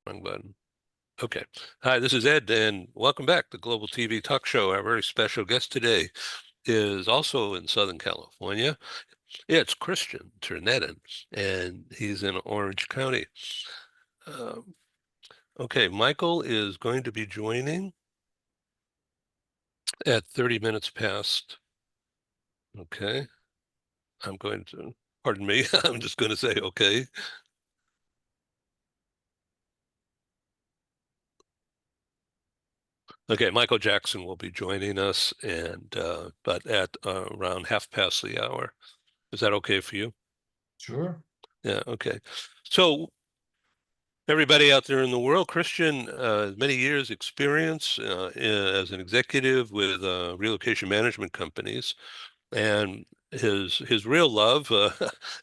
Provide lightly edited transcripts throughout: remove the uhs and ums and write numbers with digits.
Wrong button. Okay. Hi, this is Ed, and welcome back to Global TV Talk Show. Our very special guest today is also in Southern California. It's Christian Ter-Nedden, and he's in Orange County. Um, okay, Michael is going to be joining at 30 minutes past. Okay, I'm going to, pardon me, I'm just going to say okay. Okay, Michael Jackson will be joining us, and but at around half past the hour. Is that okay for you? Sure. Yeah, okay. So everybody out there in the world, Christian, many years experience as an executive with relocation management companies, and his real love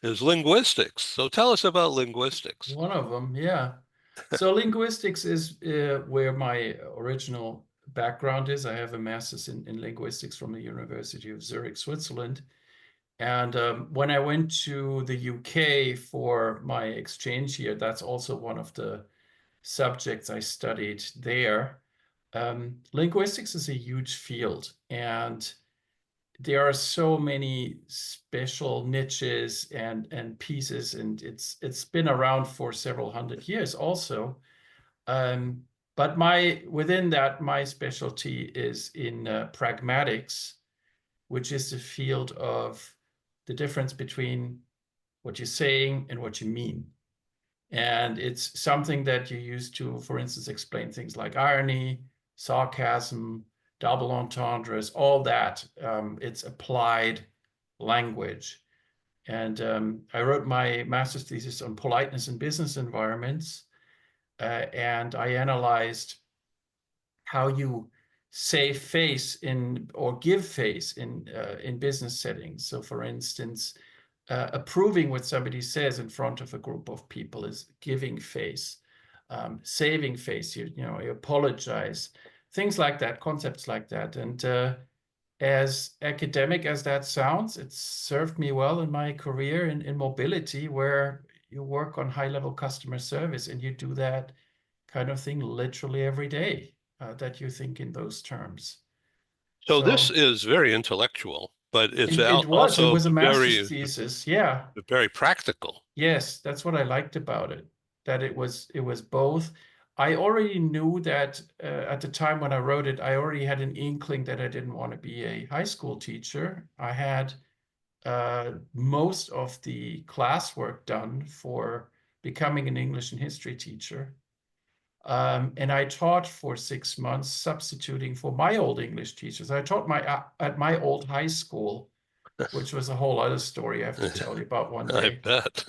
is linguistics. So tell us about linguistics. One of them, yeah. So linguistics is where my original background is. I have a master's in linguistics from the University of Zurich, Switzerland. And when I went to the UK for my exchange year, that's also one of the subjects I studied there. Linguistics is a huge field, and there are so many special niches and pieces, and it's been around for several hundred years also. Um, but my within that, my specialty is in pragmatics, which is the field of the difference between what you're saying and what you mean. And it's something that you use to, for instance, explain things like irony, sarcasm, double entendres, all that. It's applied language. And I wrote my master's thesis on politeness in business environments. And I analyzed how you save face in or give face in business settings. So, for instance, approving what somebody says in front of a group of people is giving face. Saving face, you apologize, things like that, concepts like that. And as academic as that sounds, it's served me well in my career in mobility, where you work on high level customer service and you do that kind of thing literally every day, that you think in those terms. So this So is very intellectual, but it's it also was a master's very, thesis. Yeah. very practical. Yes, that's what I liked about it, that it was both. I already knew that at the time when I wrote it, I already had an inkling that I didn't want to be a high school teacher. I had most of the classwork done for becoming an English and history teacher. And I taught for 6 months, substituting for my old English teachers. I taught at my old high school, which was a whole other story I have to tell you about one I day. bet.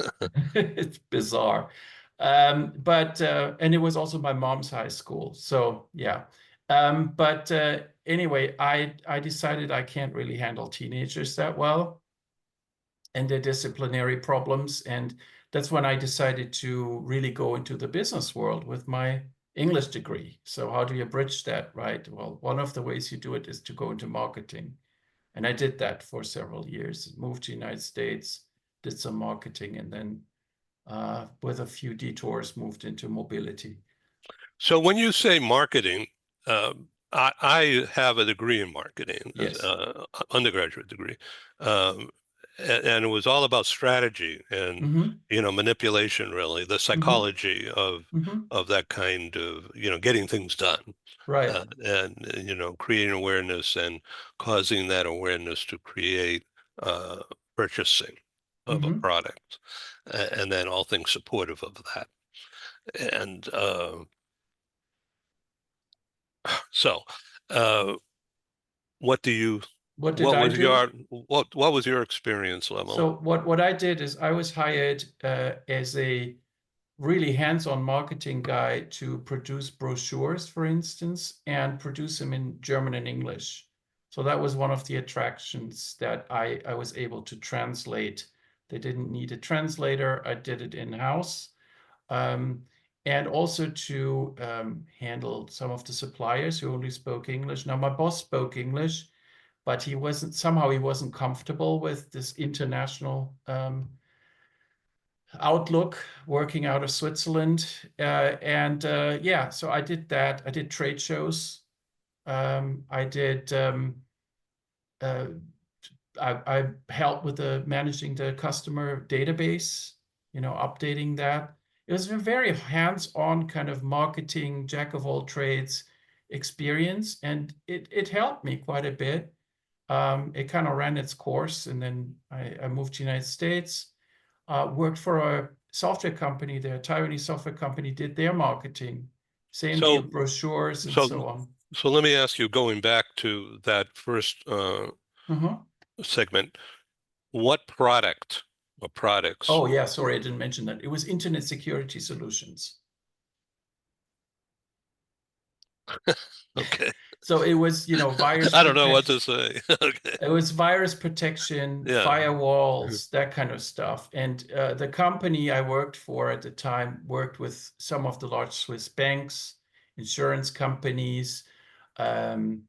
It's bizarre. But and it was also my mom's high school. So yeah. But anyway, I decided I can't really handle teenagers that well and their disciplinary problems. And that's when I decided to really go into the business world with my English degree. So how do you bridge that, right? Well, one of the ways you do it is to go into marketing. And I did that for several years, moved to the United States, did some marketing, and then with a few detours, moved into mobility. So when you say marketing, I have a degree in marketing, Yes. undergraduate degree, um, and it was all about strategy and Mm-hmm. manipulation, really, the Mm-hmm. psychology Mm-hmm. of that kind of getting things done, Right. and creating awareness and causing that awareness to create purchasing of a Mm-hmm. product, and then all things supportive of that. And so, uh, what do you, What did I do? what was your experience level? So what I did is I was hired as a really hands-on marketing guy to produce brochures, for instance, and produce them in German and English. So that was one of the attractions, that I was able to translate. They didn't need a translator. I did it in-house. Um, and also to handle some of the suppliers who only spoke English. Now, my boss spoke English, but he wasn't comfortable with this international Outlook, working out of Switzerland. Yeah, so I did that. I did trade shows. I did uh, I helped with the managing the customer database, updating that. It was a very hands-on kind of marketing, jack of all trades experience, and it helped me quite a bit. It kind of ran its course, and then I moved to the United States, worked for a software company, the Taiwanese software company, did their marketing, same deal, So, brochures and so, so on. so let me ask you, going back to that first Mhm. segment, what product or products? Oh, yeah, sorry, I didn't mention that. It was Internet Security Solutions. Okay. So it was, virus I don't know what protection. to say. Okay. It was virus protection, Yeah. firewalls, that kind of stuff. And the company I worked for at the time worked with some of the large Swiss banks, insurance companies. Um,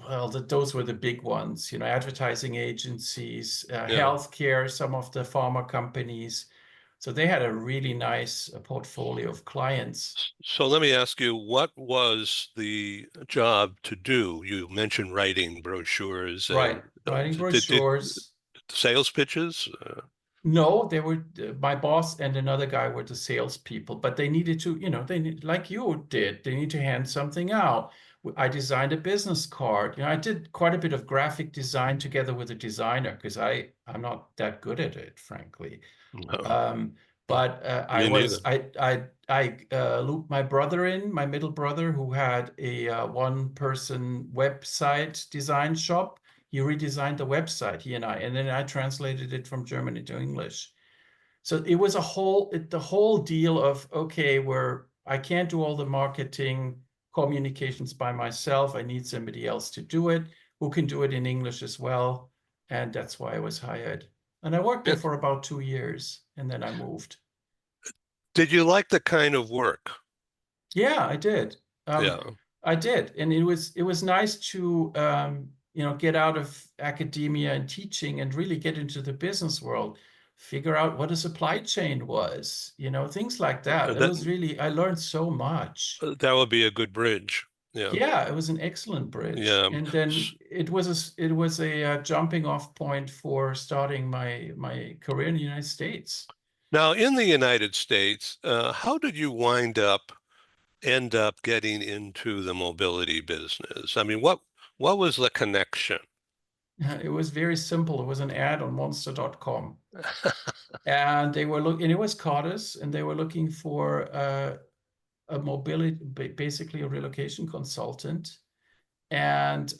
well, those were the big ones, advertising agencies, Yeah. healthcare, some of the pharma companies. So they had a really nice portfolio of clients. So let me ask you, what was the job to do? You mentioned writing brochures Right, and writing did brochures. sales pitches? No, they were my boss and another guy were the salespeople, but they needed to, they need, like you did, they need to hand something out. I designed a business card. I did quite a bit of graphic design together with a designer because I'm not that good at it, frankly. No, Um, but me neither. I looped my brother in, my middle brother, who had a one-person website design shop. He redesigned the website, he and then I translated it from German into English. So it was the whole deal of, okay, where I can't do all the marketing communications by myself. I need somebody else to do it who can do it in English as well. And that's why I was hired. And I worked there Yeah. for about 2 years and then I moved. Did you like the kind of work? Yeah, I did. Um, Yeah. I did, and it was nice to get out of academia and teaching and really get into the business world, figure out what a supply chain was, things like that. It That was really I learned so much. that would be a good bridge. Yeah. Yeah, it was an excellent bridge, Yeah. and then it was a jumping off point for starting my career in the United States. Now, in the United States, how did you end up getting into the mobility business? I mean, what was the connection? It was very simple. It was an ad on monster.com. And they were looking, and it was Cardis, and they were looking for a mobility, basically a relocation consultant, and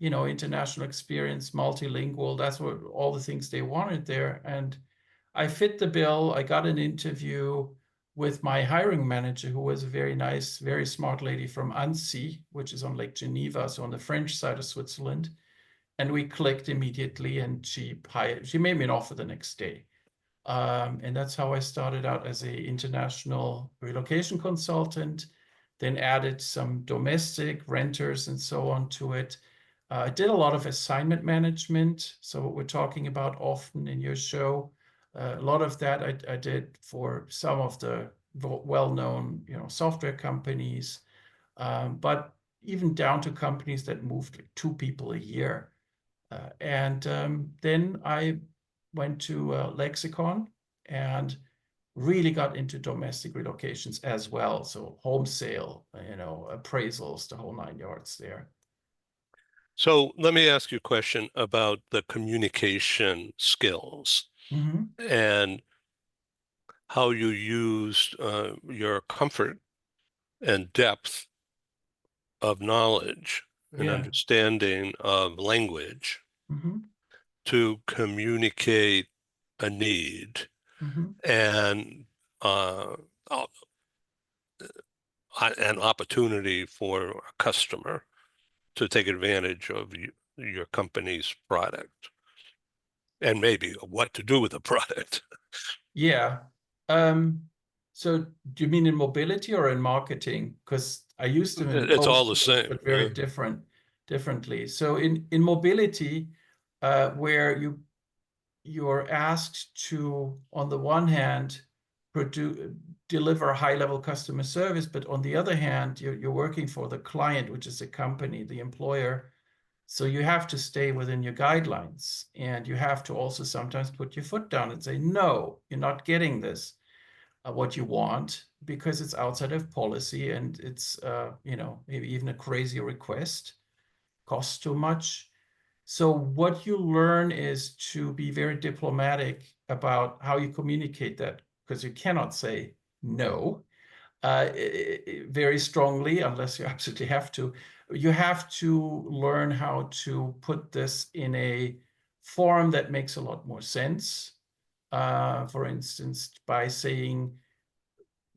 international experience, multilingual. That's what all the things they wanted there. And I fit the bill. I got an interview with my hiring manager, who was a very nice, very smart lady from Annecy, which is on Lake Geneva, so on the French side of Switzerland. And we clicked immediately, and she made me an offer the next day. And that's how I started out as a international relocation consultant, then added some domestic renters and so on to it. I did a lot of assignment management. So what we're talking about often in your show, a lot of that I did for some of the well-known, software companies, but even down to companies that moved like 2 people a year. And then I went to Lexicon and really got into domestic relocations as well. So home sale, appraisals, the whole 9 yards there. So let me ask you a question about the communication skills Hmm. and how you used your comfort and depth of knowledge and Yeah. understanding of language Hmm. to communicate a need Hmm. and uh, uh, an opportunity for a customer to take advantage of your company's product and maybe what to do with the product. Yeah. Um, so do you mean in mobility or in marketing? Because I used them in It's all both the fields, same. but very Yeah. differently. So in mobility, where you you're asked to, on the one hand, deliver high-level customer service, but on the other hand, you're working for the client, which is the company, the employer. So you have to stay within your guidelines, and you have to also sometimes put your foot down and say, no, you're not getting this, what you want, because it's outside of policy, and it's, maybe even a crazy request, costs too much. So what you learn is to be very diplomatic about how you communicate that, because you cannot say no very strongly unless you absolutely have to. You have to learn how to put this in a form that makes a lot more sense. For instance, by saying,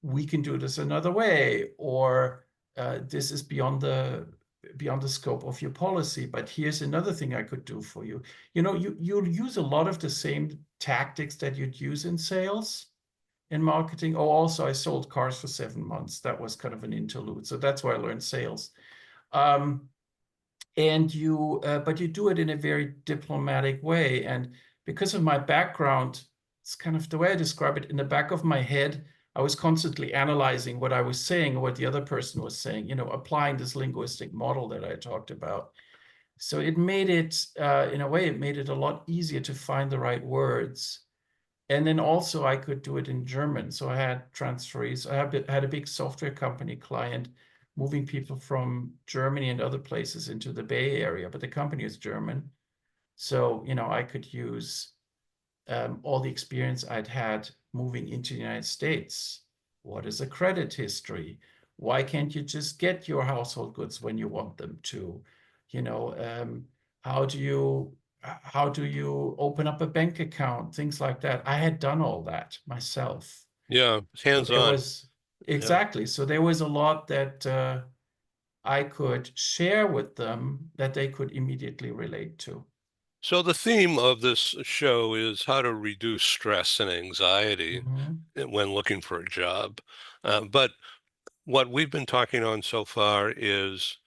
we can do this another way, or this is beyond the scope of your policy, but here's another thing I could do for you. You'll use a lot of the same tactics that you'd use in sales, in marketing. Oh, also, I sold cars for 7 months. That was kind of an interlude. So that's where I learned sales. Um, but you do it in a very diplomatic way. And because of my background, it's kind of the way I describe it. In the back of my head, I was constantly analyzing what I was saying or what the other person was saying, applying this linguistic model that I talked about. So it made it, in a way, it made it a lot easier to find the right words. And then also I could do it in German. So I had transferees. I had a big software company client moving people from Germany and other places into the Bay Area, but the company is German. So, I could use all the experience I'd had moving into the United States. What is a credit history? Why can't you just get your household goods when you want them to? You know, how do you open up a bank account? Things like that. I had done all that myself. Yeah, So there hands-on. was Yeah. exactly. So there was a lot that I could share with them that they could immediately relate to. So the theme of this show is how to reduce stress and anxiety Mhm. when looking for a job. But what we've been talking on so far is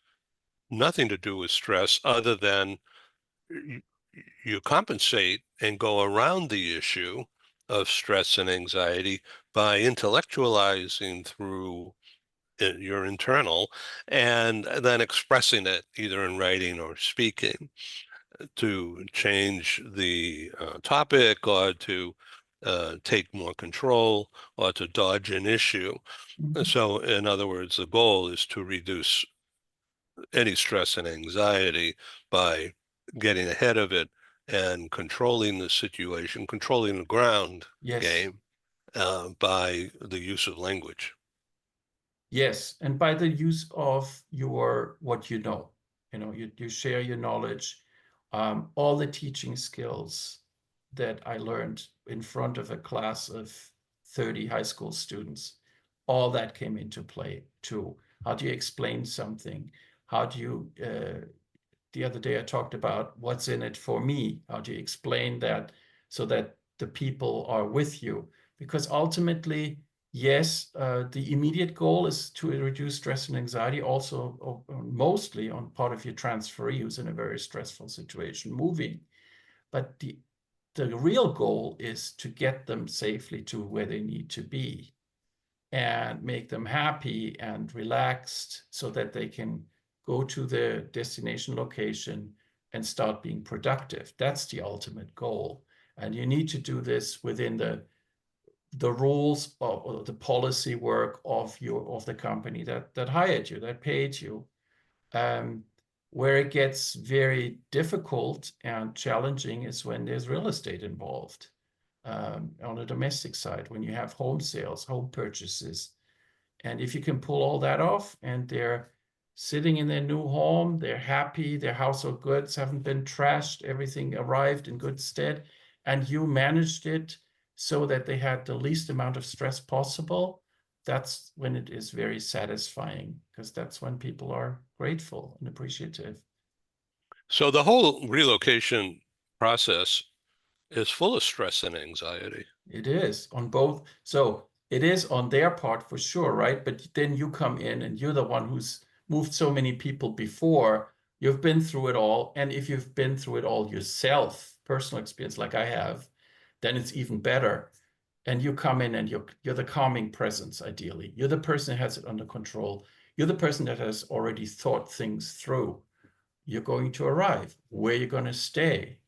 nothing to do with stress other than you, you compensate and go around the issue of stress and anxiety by intellectualizing through your internal and then expressing it either in writing or speaking to change the topic or to take more control or to dodge an issue. Mhm. So, in other words, the goal is to reduce any stress and anxiety by getting ahead of it and controlling the situation, controlling the ground Yes. game by the use of language. Yes, and by the use of what you share your knowledge, all the teaching skills that I learned in front of a class of 30 high school students, all that came into play too. How do you explain something? How do you the other day I talked about what's in it for me. How do you explain that so that the people are with you? Because ultimately, yes, the immediate goal is to reduce stress and anxiety, also mostly on part of your transferee who's in a very stressful situation moving. But the real goal is to get them safely to where they need to be and make them happy and relaxed so that they can go to the destination location and start being productive. That's the ultimate goal. And you need to do this within the rules or the policy work of the company that hired you, that paid you. Um, where it gets very difficult and challenging is when there's real estate involved. On the domestic side, when you have home sales, home purchases, and if you can pull all that off and they're sitting in their new home, they're happy, their household goods haven't been trashed, everything arrived in good stead, and you managed it so that they had the least amount of stress possible, that's when it is very satisfying, because that's when people are grateful and appreciative. So the whole relocation process is full of stress and anxiety. It is on both. So it is on their part for sure, right? But then you come in and you're the one who's moved so many people before. You've been through it all. And if you've been through it all yourself, personal experience like I have, then it's even better. And you come in and you're the calming presence, ideally. You're the person who has it under control. You're the person that has already thought things through. You're going to arrive. Where you're going to stay?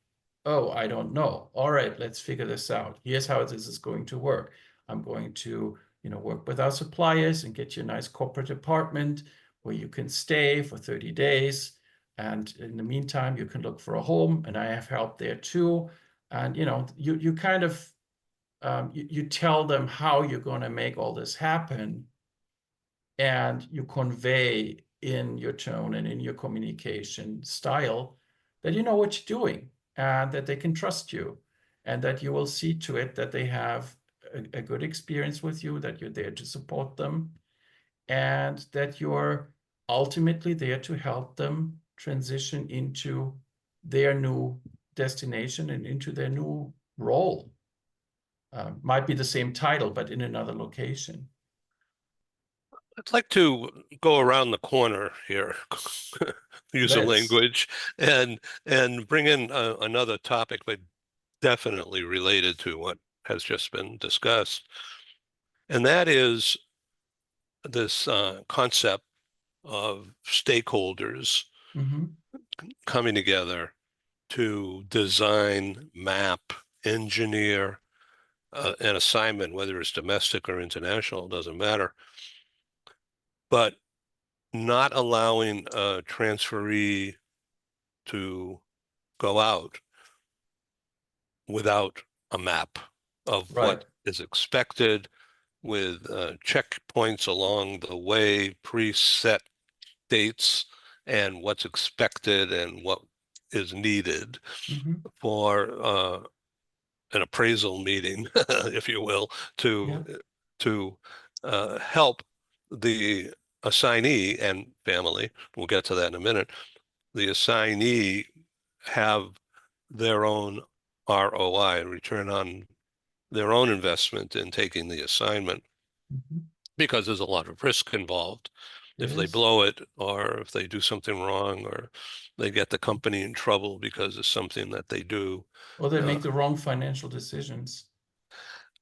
Oh, I don't know. All right, let's figure this out. Here's how this is going to work. I'm going to, work with our suppliers and get you a nice corporate apartment where you can stay for 30 days. And in the meantime, you can look for a home, and I have help there too. And you kind of you tell them how you're going to make all this happen, and you convey in your tone and in your communication style that you know what you're doing and that they can trust you, and that you will see to it that they have a good experience with you, that you're there to support them, and that you're ultimately there to help them transition into their new destination and into their new role. Might be the same title, but in another location. I'd like to go around the corner here, use a Let's. language, and bring in another topic, but definitely related to what has just been discussed, and that is this concept of stakeholders Mhm. coming together to design, map, engineer an assignment, whether it's domestic or international, doesn't matter, but not allowing a transferee to go out without a map of what Right. is expected, with checkpoints along the way, preset dates, and what's expected and what is needed Mhm. for an appraisal meeting, if you will, Yeah. to help the assignee and family. We'll get to that in a minute. The assignee have their own ROI, return on their own investment in taking the assignment, Mhm. because there's a lot of risk involved. It If they is. blow it, or if they do something wrong, or they get the company in trouble because of something that they do. Or they Uh, make the wrong financial decisions.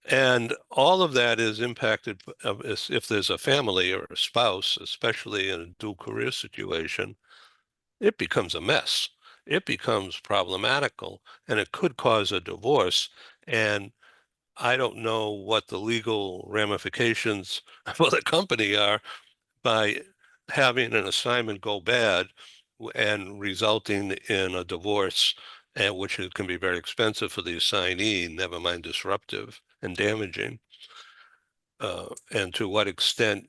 and all of that is impacted if there's a family or a spouse, especially in a dual career situation, it becomes a mess. It becomes problematical, and it could cause a divorce. And I don't know what the legal ramifications for the company are by having an assignment go bad and resulting in a divorce, and which can be very expensive for the assignee, never mind disruptive and damaging. And to what extent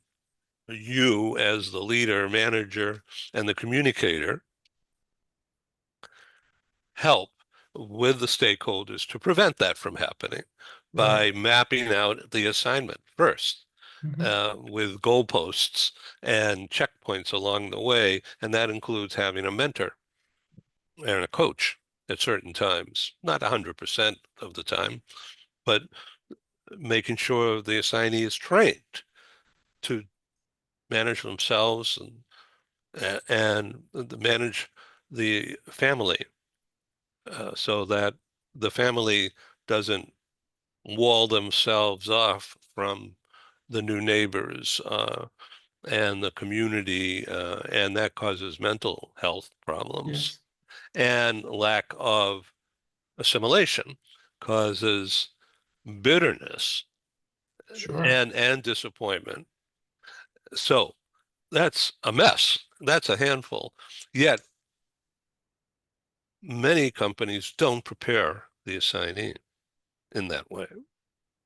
you, as the leader, manager, and the communicator, help with the stakeholders to prevent that from happening Right. by mapping out the assignment first, Mhm. with goalposts and checkpoints along the way. And that includes having a mentor and a coach at certain times, not 100% of the time, but making sure the assignee is trained to manage themselves and manage the family, so that the family doesn't wall themselves off from the new neighbors and the community, and that causes mental health problems, Yes. and lack of assimilation causes bitterness Sure. and disappointment. So that's a mess. That's a handful. Yet many companies don't prepare the assignee in that way.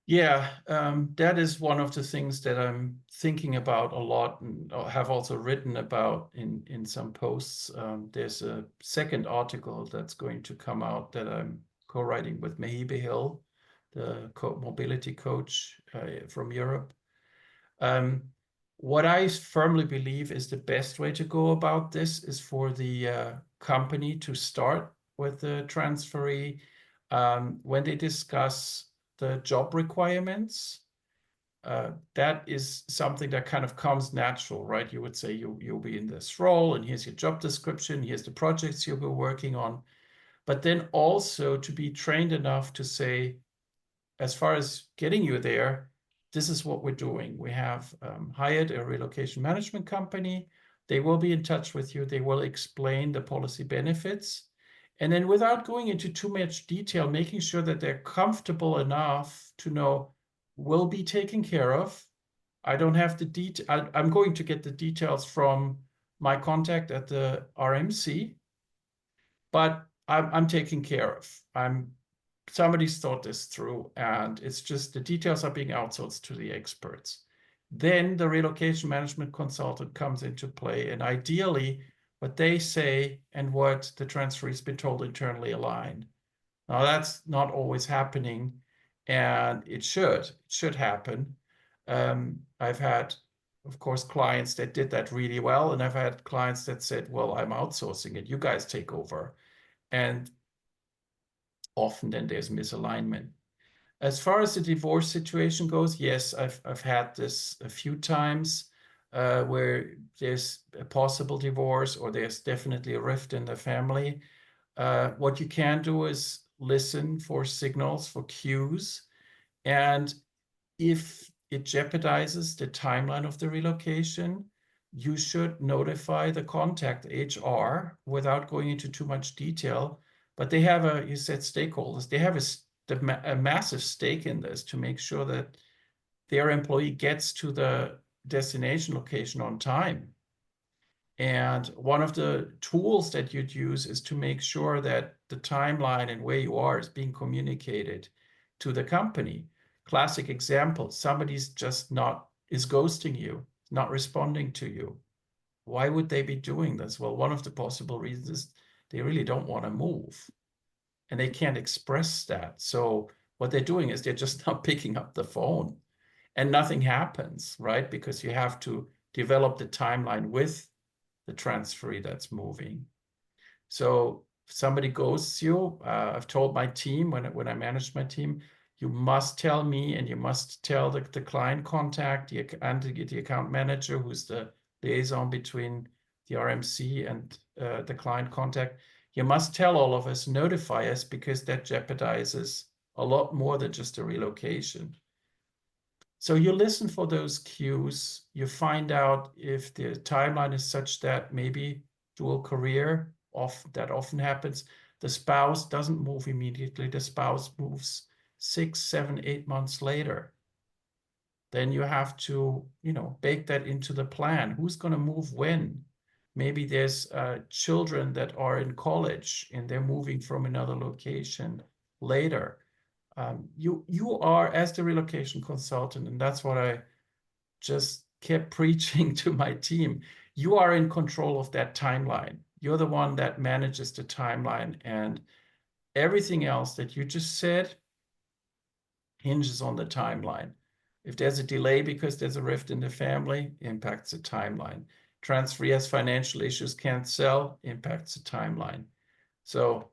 Yeah, that is one of the things that I'm thinking about a lot, and have also written about in some posts. There's a second article that's going to come out that I'm co-writing with Mehibe Hill, the mobility coach from Europe. Um, what I firmly believe is the best way to go about this is for the company to start with the transferee when they discuss the job requirements. That is something that kind of comes natural, right? You would say you'll be in this role, and here's your job description, here's the projects you'll be working on. but then also to be trained enough to say, as far as getting you there, this is what we're doing. We have hired a relocation management company. They will be in touch with you. They will explain the policy benefits. And then without going into too much detail, making sure that they're comfortable enough to know will be taken care of. I don't have the detail. I'm going to get the details from my contact at the RMC, but I'm taken care of. Somebody's thought this through, and it's just the details are being outsourced to the experts. Then the relocation management consultant comes into play, and ideally, what they say and what the transferee's been told internally align. Now, that's not always happening, and it should happen. I've had, of course, clients that did that really well, and I've had clients that said, well, I'm outsourcing it. You guys take over. And often then there's misalignment. As far as the divorce situation goes, yes, I've had this a few times where there's a possible divorce or there's definitely a rift in the family. What you can do is listen for signals, for cues, and if it jeopardizes the timeline of the relocation, you should notify the contact HR without going into too much detail. But they have you said stakeholders, they have a massive stake in this to make sure that their employee gets to the destination location on time. And one of the tools that you'd use is to make sure that the timeline and where you are is being communicated to the company. Classic example, somebody's just is ghosting you, not responding to you. Why would they be doing this? Well, one of the possible reasons is they really don't want to move and they can't express that. So what they're doing is they're just not picking up the phone and nothing happens, right? Because you have to develop the timeline with the transferee that's moving. So if somebody ghosts you, I've told my team when I managed my team, you must tell me and you must tell the client contact and the account manager, who's the liaison between the RMC and the client contact. You must tell all of us, notify us, because that jeopardizes a lot more than just a relocation. So you listen for those cues. You find out if the timeline is such that maybe dual career, that often happens. The spouse doesn't move immediately. The spouse moves 6, 7, 8 months later. Then you have to, bake that into the plan. Who's going to move when? Maybe there's children that are in college and they're moving from another location later. You are, as the relocation consultant, and that's what I just kept preaching to my team, you are in control of that timeline. You're the one that manages the timeline, and everything else that you just said hinges on the timeline. If there's a delay because there's a rift in the family, impacts the timeline. Transferee has financial issues, can't sell, impacts the timeline. So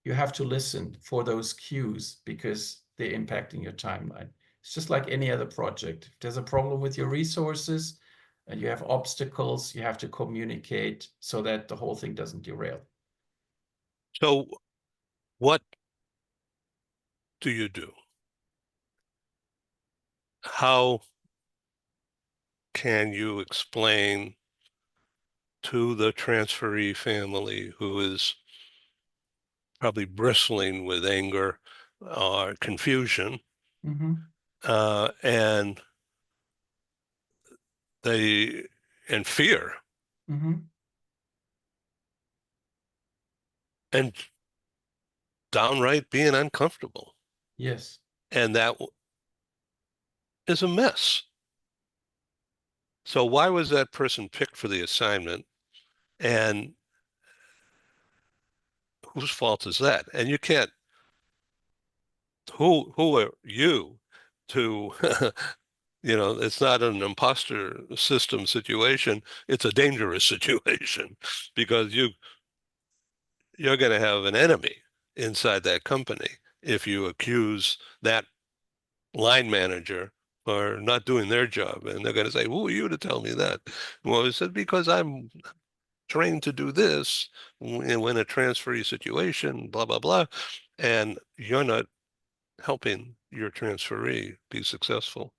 you have to listen for those cues because they're impacting your timeline. It's just like any other project. If there's a problem with your resources and you have obstacles, you have to communicate so that the whole thing doesn't derail. So what do you do? How can you explain to the transferee family who is probably bristling with anger or confusion, Mm-hmm. and they and fear Mm-hmm. and downright being uncomfortable, Yes. and that is a mess. So why was that person picked for the assignment, and whose fault is that? And you can't. Who are you to it's not an imposter system situation. It's a dangerous situation because you're going to have an enemy inside that company if you accuse that line manager for not doing their job. And they're going to say, who are you to tell me that? Well, I said, because trained to do this when a transferee situation, blah, blah, blah, and you're not helping your transferee be successful.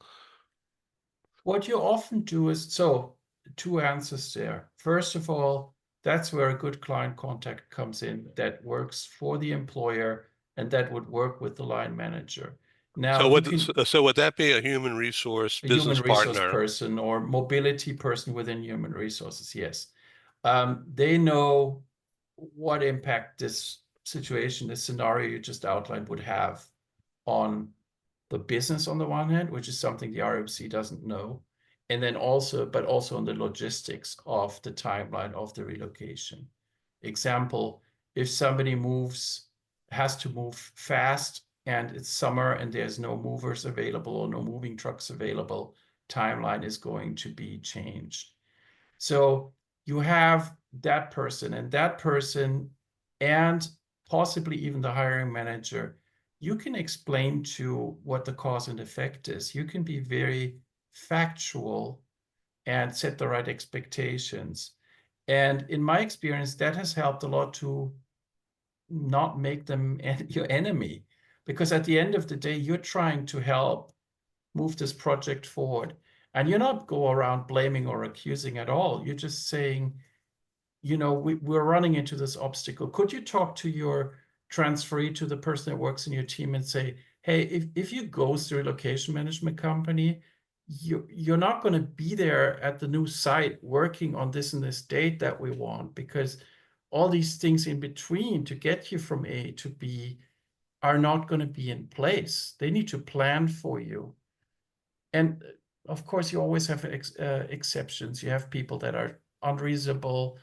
What you often do is, so two answers there. First of all, that's where a good client contact comes in that works for the employer and that would work with the line manager. Now, you can, So would that be a human resource a human business resource partner? person or mobility person within human resources, yes. They know what impact this situation, this scenario you just outlined would have on the business on the one hand, which is something the RMC doesn't know, and then also, but also on the logistics of the timeline of the relocation. Example, if somebody has to move fast and it's summer and there's no movers available or no moving trucks available, timeline is going to be changed. So you have that person and possibly even the hiring manager, you can explain to what the cause and effect is. You can be very factual and set the right expectations. And in my experience, that has helped a lot to not make them your enemy. Because at the end of the day, you're trying to help move this project forward. And you're not go around blaming or accusing at all. You're just saying, we're running into this obstacle. Could you talk to your transferee, to the person that works in your team and say, hey, if you go through a location management company, you're not going to be there at the new site working on this and this date that we want, because all these things in between to get you from A to B are not going to be in place. They need to plan for you. And of course, you always have exceptions. You have people that are unreasonable,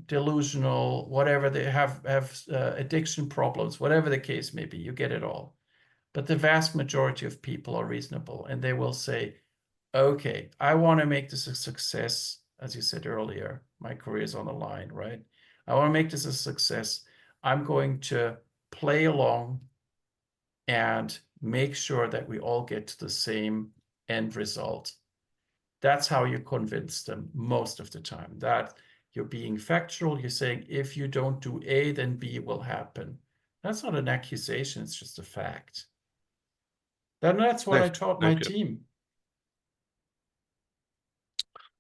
delusional, whatever, they have addiction problems, whatever the case may be, you get it all. But the vast majority of people are reasonable, and they will say, okay, I want to make this a success. As you said earlier, my career is on the line, right? I want to make this a success. I'm going to play along and make sure that we all get to the same end result. That's how you convince them most of the time, that you're being factual. You're saying, if you don't do A, then B will happen. That's not an accusation, it's just a fact. That's what I Nice. taught my Okay. team.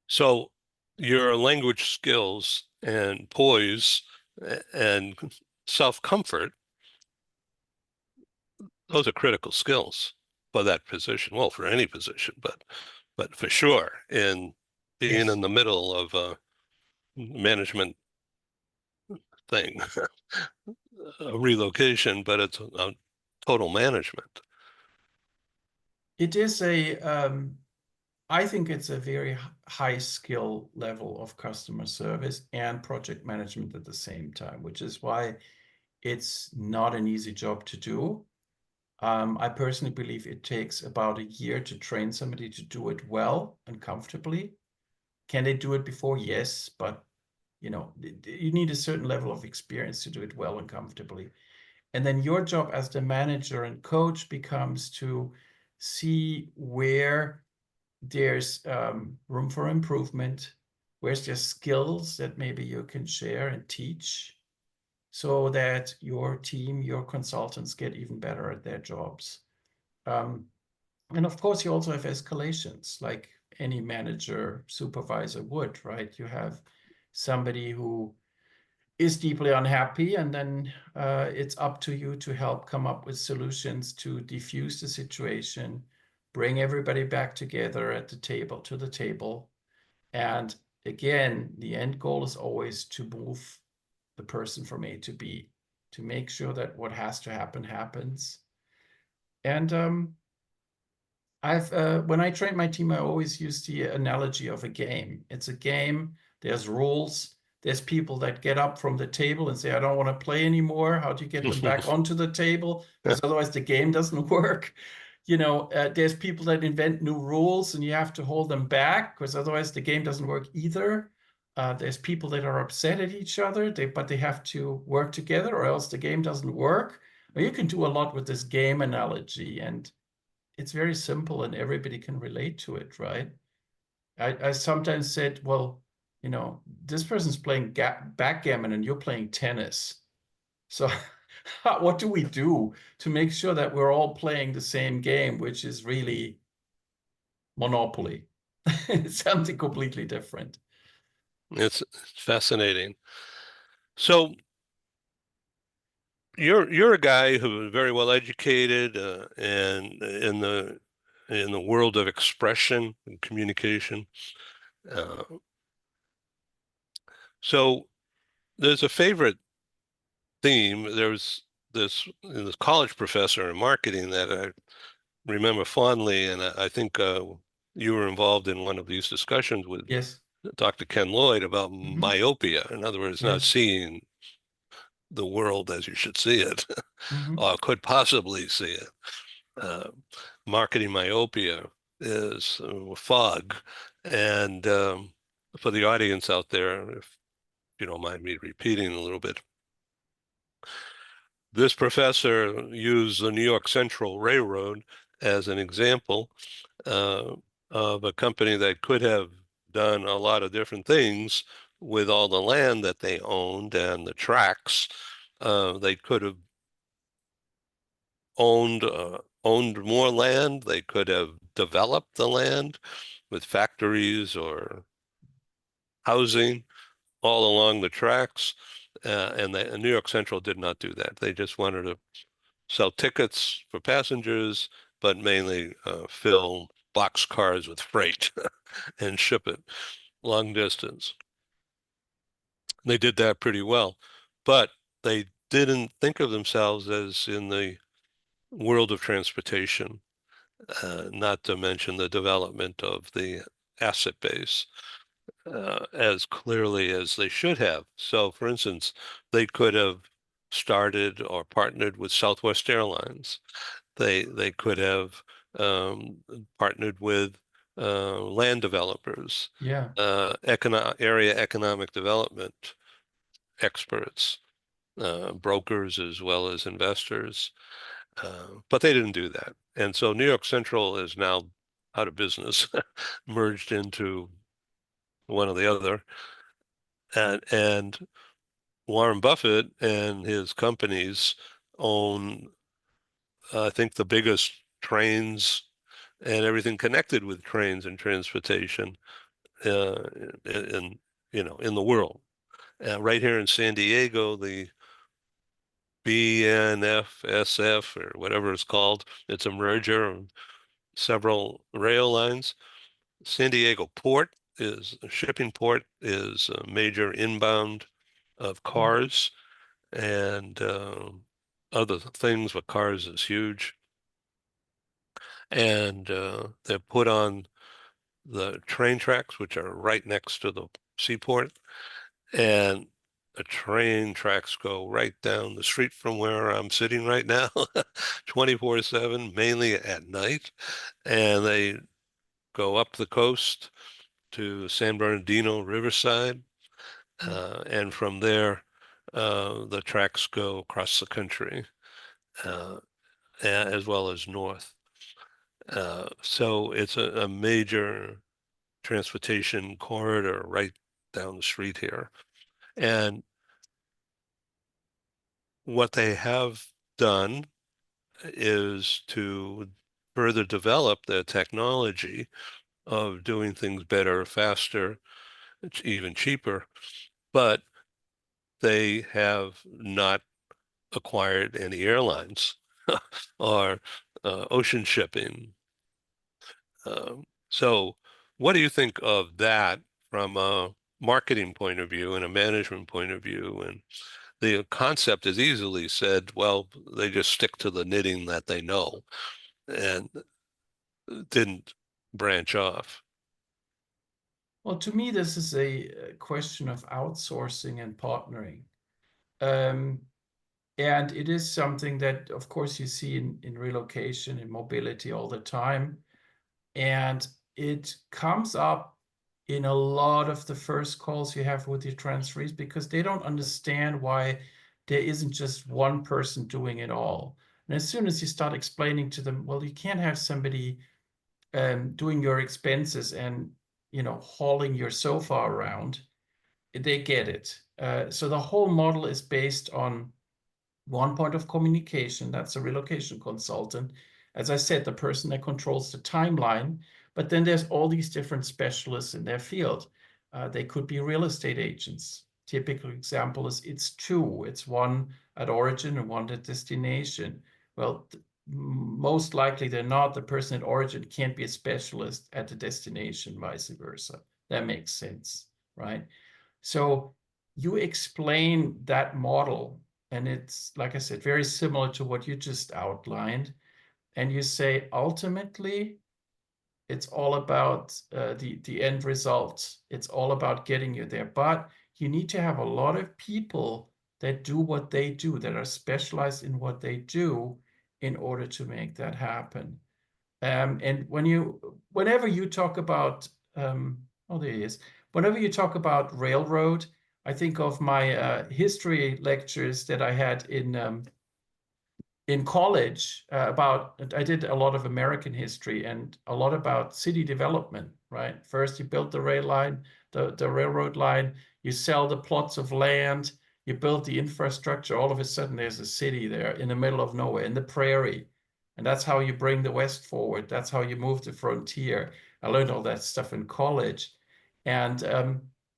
So your language skills and poise and self-comfort, those are critical skills for that position. Well, for any position, but for sure in being Yes. in the middle of a management thing, a relocation, but it's a total management. It is I think it's a very high skill level of customer service and project management at the same time, which is why it's not an easy job to do. I personally believe it takes about a year to train somebody to do it well and comfortably. Can they do it before? Yes, but you need a certain level of experience to do it well and comfortably. And then your job as the manager and coach becomes to see where there's room for improvement, where's there skills that maybe you can share and teach, so that your team, your consultants get even better at their jobs. And of course, you also have escalations like any manager, supervisor would, right? You have somebody who is deeply unhappy, and then it's up to you to help come up with solutions to diffuse the situation, bring everybody back together at the table, to the table. And again, the end goal is always to move the person from A to B, to make sure that what has to happen happens. And when I train my team, I always use the analogy of a game. It's a game. There's rules. There's people that get up from the table and say, I don't want to play anymore. How do you get them back onto the table? Because otherwise the game doesn't work. There's people that invent new rules and you have to hold them back, because otherwise the game doesn't work either. There's people that are upset at each other, but they have to work together or else the game doesn't work. Well, you can do a lot with this game analogy, and it's very simple and everybody can relate to it, right? I sometimes said, well, this person's playing backgammon and you're playing tennis. So what do we do to make sure that we're all playing the same game, which is really Monopoly? It's something completely different. It's fascinating. So you're a guy who is very well educated and in the world of expression and communication. Uh, so there's a favorite theme. There's this college professor in marketing that I remember fondly, and I think you were involved in one of these discussions with Yes. Dr. Ken Lloyd about Hmm. myopia. In other words, not Yes. seeing the world as you should see it, Hmm. or could possibly see it. Uh, Marketing myopia is fog. And for the audience out there, if you don't mind me repeating a little bit, this professor used the New York Central Railroad as an example uh, of a company that could have done a lot of different things with all the land that they owned and the tracks. They could have owned more land. They could have developed the land with factories or housing all along the tracks. And New York Central did not do that. They just wanted to sell tickets for passengers, but mainly fill box cars with freight and ship it long distance. They did that pretty well, but they didn't think of themselves as in the world of transportation, not to mention the development of the asset base as clearly as they should have. So, for instance, they could have started or partnered with Southwest Airlines. They could have um, partnered with land developers, Yeah. area economic development experts, brokers as well as investors. But they didn't do that. And so New York Central is now out of business, merged into one or the other. And Warren Buffett and his companies own, I think, the biggest trains and everything connected with trains and transportation uh, in in the world. Right here in San Diego, the BNFSF or whatever it's called, it's a merger of several rail lines. San Diego Port is a shipping port, is a major inbound of cars and other things, but cars is huge. And they're put on the train tracks, which are right next to the seaport. And the train tracks go right down the street from where I'm sitting right now, 24/7, mainly at night. And they go up the coast to San Bernardino, Riverside. And from there, the tracks go across the country, uh, as well as north. So it's a major transportation corridor right down the street here. And what they have done is to further develop their technology of doing things better, faster, even cheaper, but they have not acquired any airlines or ocean shipping. So, what do you think of that from a marketing point of view and a management point of view? And the concept is easily said, well, they just stick to the knitting that they know and didn't branch off. Well, to me, this is a question of outsourcing and partnering. Um, and it is something that, of course, you see in relocation and mobility all the time. And it comes up in a lot of the first calls you have with your transferees because they don't understand why there isn't just one person doing it all. And as soon as you start explaining to them, well, you can't have somebody doing your expenses and hauling your sofa around. they get it. So the whole model is based on one point of communication. That's a relocation consultant. As I said, the person that controls the timeline. But then there's all these different specialists in their field. They could be real estate agents. Typical example is it's two. It's one at origin and one at destination. Well, most likely they're not. The person at origin can't be a specialist at the destination, vice versa. That makes sense, right? So you explain that model, and it's, like I said, very similar to what you just outlined. And you say, ultimately, it's all about the end result. It's all about getting you there. But you need to have a lot of people that do what they do, that are specialized in what they do in order to make that happen. And whenever you talk about, oh, there he is. Whenever you talk about railroad, I think of my history lectures that I had in college I did a lot of American history and a lot about city development, right? First, you build the rail line, the railroad line, you sell the plots of land, you build the infrastructure. All of a sudden, there's a city there in the middle of nowhere, in the prairie. And that's how you bring the West forward. That's how you move the frontier. I learned all that stuff in college. And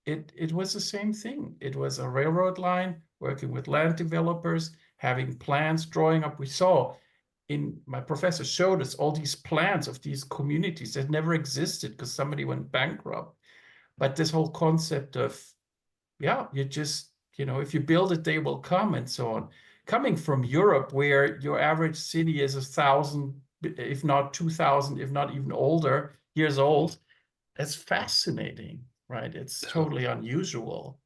it was the same thing. It was a railroad line working with land developers, having plans, drawing up. We saw my professor showed us all these plans of these communities that never existed because somebody went bankrupt. But this whole concept of, yeah, you just, if you build it, they will come and so on. Coming from Europe, where your average city is 1,000, if not 2,000, if not even older, years old, that's fascinating, right? It's totally unusual.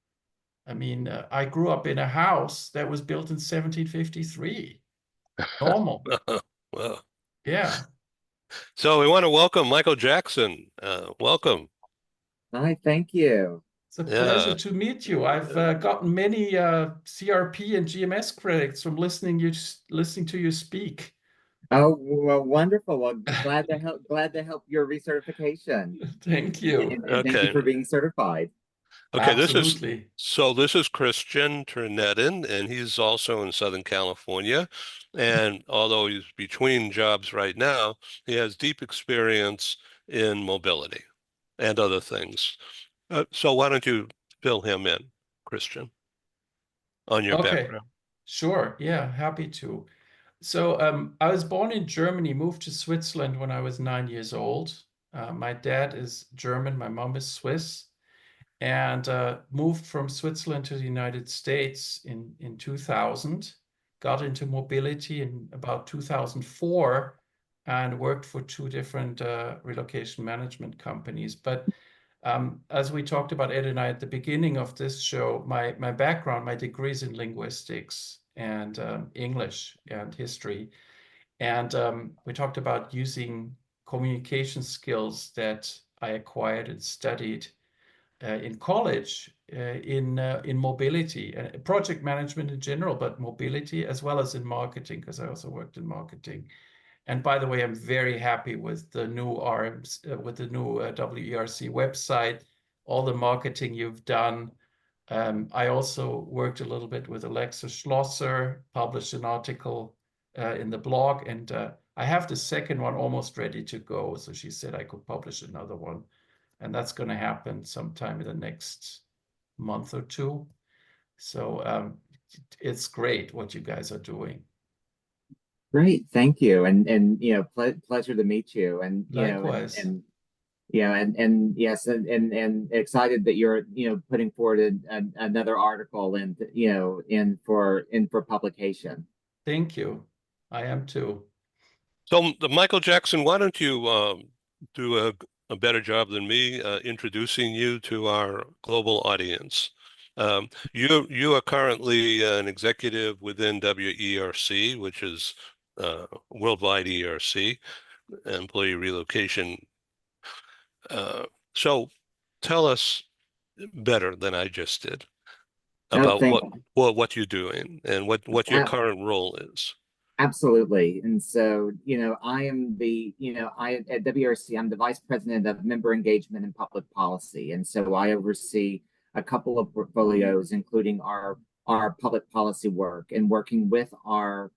I mean, I grew up in a house that was built in 1753. Normal. Well, Yeah. so we want to welcome Michael Jackson. Welcome. Hi, thank you. It's a pleasure Yeah. to meet you. I've gotten many CRP and GMS credits from listening to you speak. Oh, well, wonderful. Well, glad to help your recertification. Thank you. And thank you Okay. for being certified. Okay. Absolutely. This is Christian Ter-Nedden, and he's also in Southern California. And although he's between jobs right now, he has deep experience in mobility and other things. So why don't you fill him in, Christian, on your Okay. background? Sure. Yeah, happy to. So I was born in Germany, moved to Switzerland when I was 9 years old. My dad is German, my mom is Swiss, and moved from Switzerland to the United States in 2000. Got into mobility in about 2004 and worked for two different relocation management companies. But as we talked about, Ed and I, at the beginning of this show, my background, my degree is in linguistics and English and history. And we talked about using communication skills that I acquired and studied in college in mobility and project management in general, but mobility as well as in marketing, because I also worked in marketing. And by the way, I'm very happy with the new RMs, with the new WERC website, all the marketing you've done. I also worked a little bit with Alexa Schlosser, published an article in the blog, and I have the second one almost ready to go. So she said I could publish another one, and that's going to happen sometime in the next month or two. So it's great what you guys are doing. Great, thank you. And pleasure to meet you. And Likewise. and yes, and excited that you're putting forward another article and in for publication. Thank you. I am too. So, Michael Jackson, why don't you do a better job than me introducing you to our global audience? You are currently an executive within WERC, which is worldwide ERC, employee relocation. Uh, so, tell us better than I just did No, about thank what you're doing and what your ab- current role is. Absolutely. And so, I am I at WRC, I'm the Vice President of Member Engagement and Public Policy. And so I oversee a couple of portfolios, including our public policy work and working with our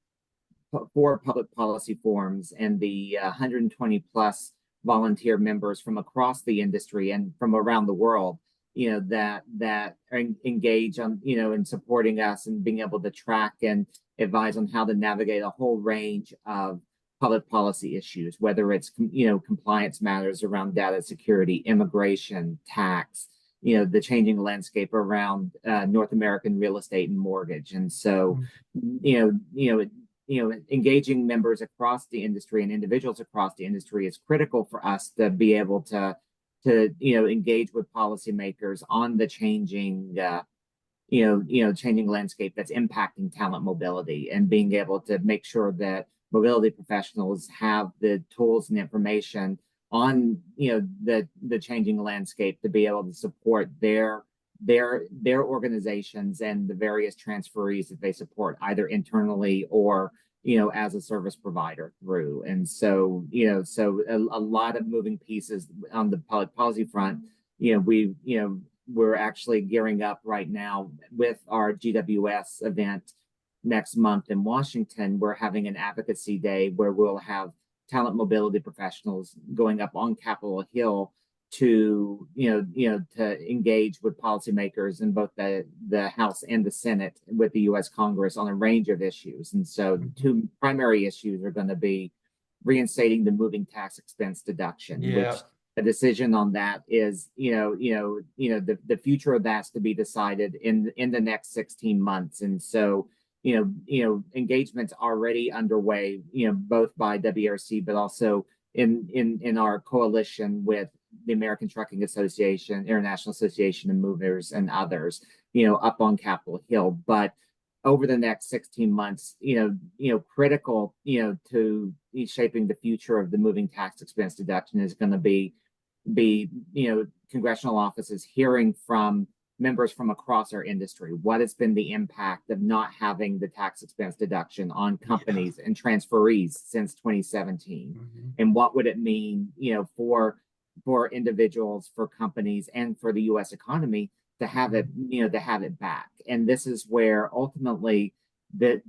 4 public policy forums and the 120 plus volunteer members from across the industry and from around the world, that engage on, in supporting us and being able to track and advise on how to navigate a whole range of public policy issues, whether it's, compliance matters around data security, immigration, tax, the changing landscape around North American real estate and mortgage. And so, engaging members across the industry and individuals across the industry is critical for us to be able to engage with policymakers on the changing changing landscape that's impacting talent mobility, and being able to make sure that mobility professionals have the tools and information on the changing landscape to be able to support their organizations and the various transferees that they support, either internally or as a service provider through. And so a lot of moving pieces on the public policy front. We're actually gearing up right now with our GWS event next month in Washington. We're having an advocacy day where we'll have talent mobility professionals going up on Capitol Hill to to engage with policymakers in both the House and the Senate with the U.S. Congress on a range of issues. And so the 2 primary issues are going to be reinstating the moving tax expense deduction, which a decision on that is the future of that's to be decided in the next 16 months. And so engagements already underway, both by WERC but also in our coalition with the American Trucking Association, International Association of Movers, and others, up on Capitol Hill. But over the next 16 months, critical, to shaping the future of the moving tax expense deduction is going to be congressional offices hearing from members from across our industry. What has been the impact of not having the tax expense deduction on companies and transferees since 2017? And what would it mean, for individuals, for companies, and for the U.S. economy to have it, back? And this is where ultimately that,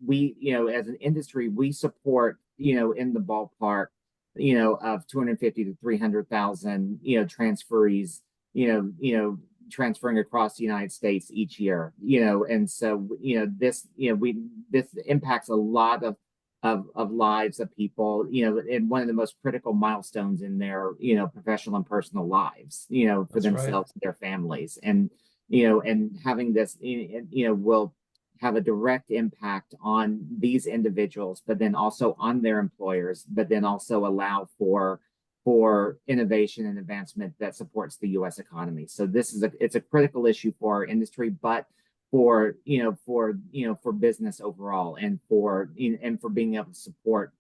we, as an industry, we support, in the ballpark, of 250 to 300,000, transferees, transferring across the United States each year, and so, this impacts a lot of lives of people, and one of the most critical milestones in their, professional and personal lives, for That's themselves right. and their families. And, and having this, will have a direct impact on these individuals, but then also on their employers, but then also allow for innovation and advancement that supports the U.S. economy. So this is it's a critical issue for our industry, but for business overall, and for being able to support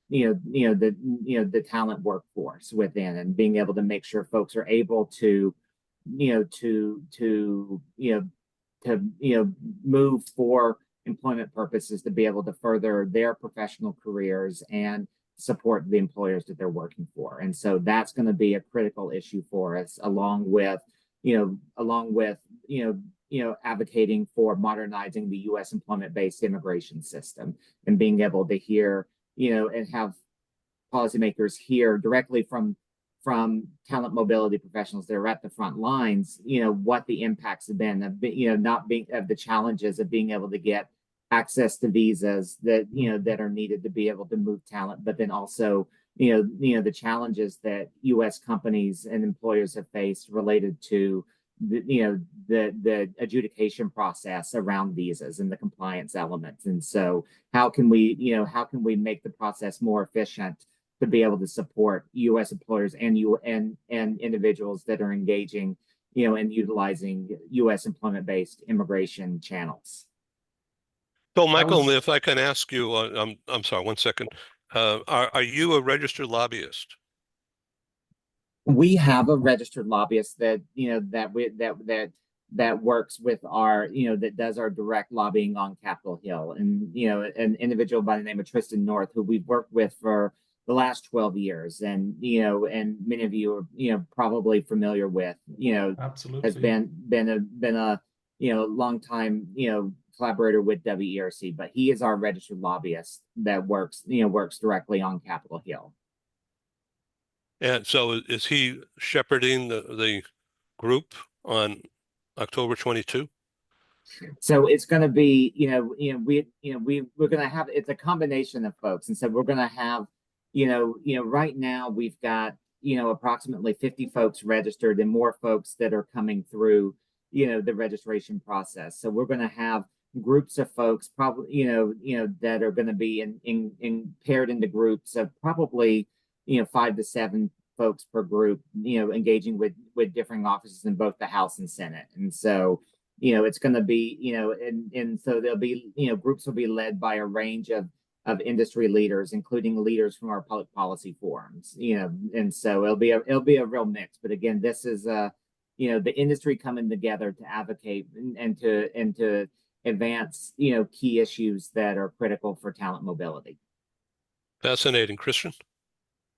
the talent workforce within, and being able to make sure folks are able to move for employment purposes, to be able to further their professional careers and support the employers that they're working for. And so that's going to be a critical issue for us, along with advocating for modernizing the U.S. employment-based immigration system, and being able to hear, and have policymakers hear directly from talent mobility professionals that are at the front lines, what the impacts have been of, of the challenges of being able to get access to visas that, that are needed to be able to move talent, but then also, the challenges that U.S. companies and employers have faced related to the adjudication process around visas and the compliance elements. And so how can we make the process more efficient to be able to support U.S. employers and individuals that are engaging, and utilizing U.S. employment-based immigration channels? So, Michael, if I can ask you, I'm sorry, 1 second. Are you a registered lobbyist? We have a registered lobbyist that that works with our, that does our direct lobbying on Capitol Hill, and an individual by the name of Tristan North, who we've worked with for the last 12 years. And, and many of you are, probably familiar with, has Absolutely. been a, long time, collaborator with WERC, but he is our registered lobbyist that works directly on Capitol Hill. And so is he shepherding the group on October 22? So it's going to be, we're going to have, it's a combination of folks. And so we're going to have, right now we've got, approximately 50 folks registered and more folks that are coming through, the registration process. So we're going to have groups of folks probably, that are going to be in paired into groups of probably, 5 to 7 folks per group, engaging with differing offices in both the House and Senate. And so, it's going to be, and so there'll be, groups will be led by a range of industry leaders, including leaders from our public policy forums, and so it'll be a real mix. But again, this is the industry coming together to advocate and to advance, key issues that are critical for talent mobility. Fascinating, Christian.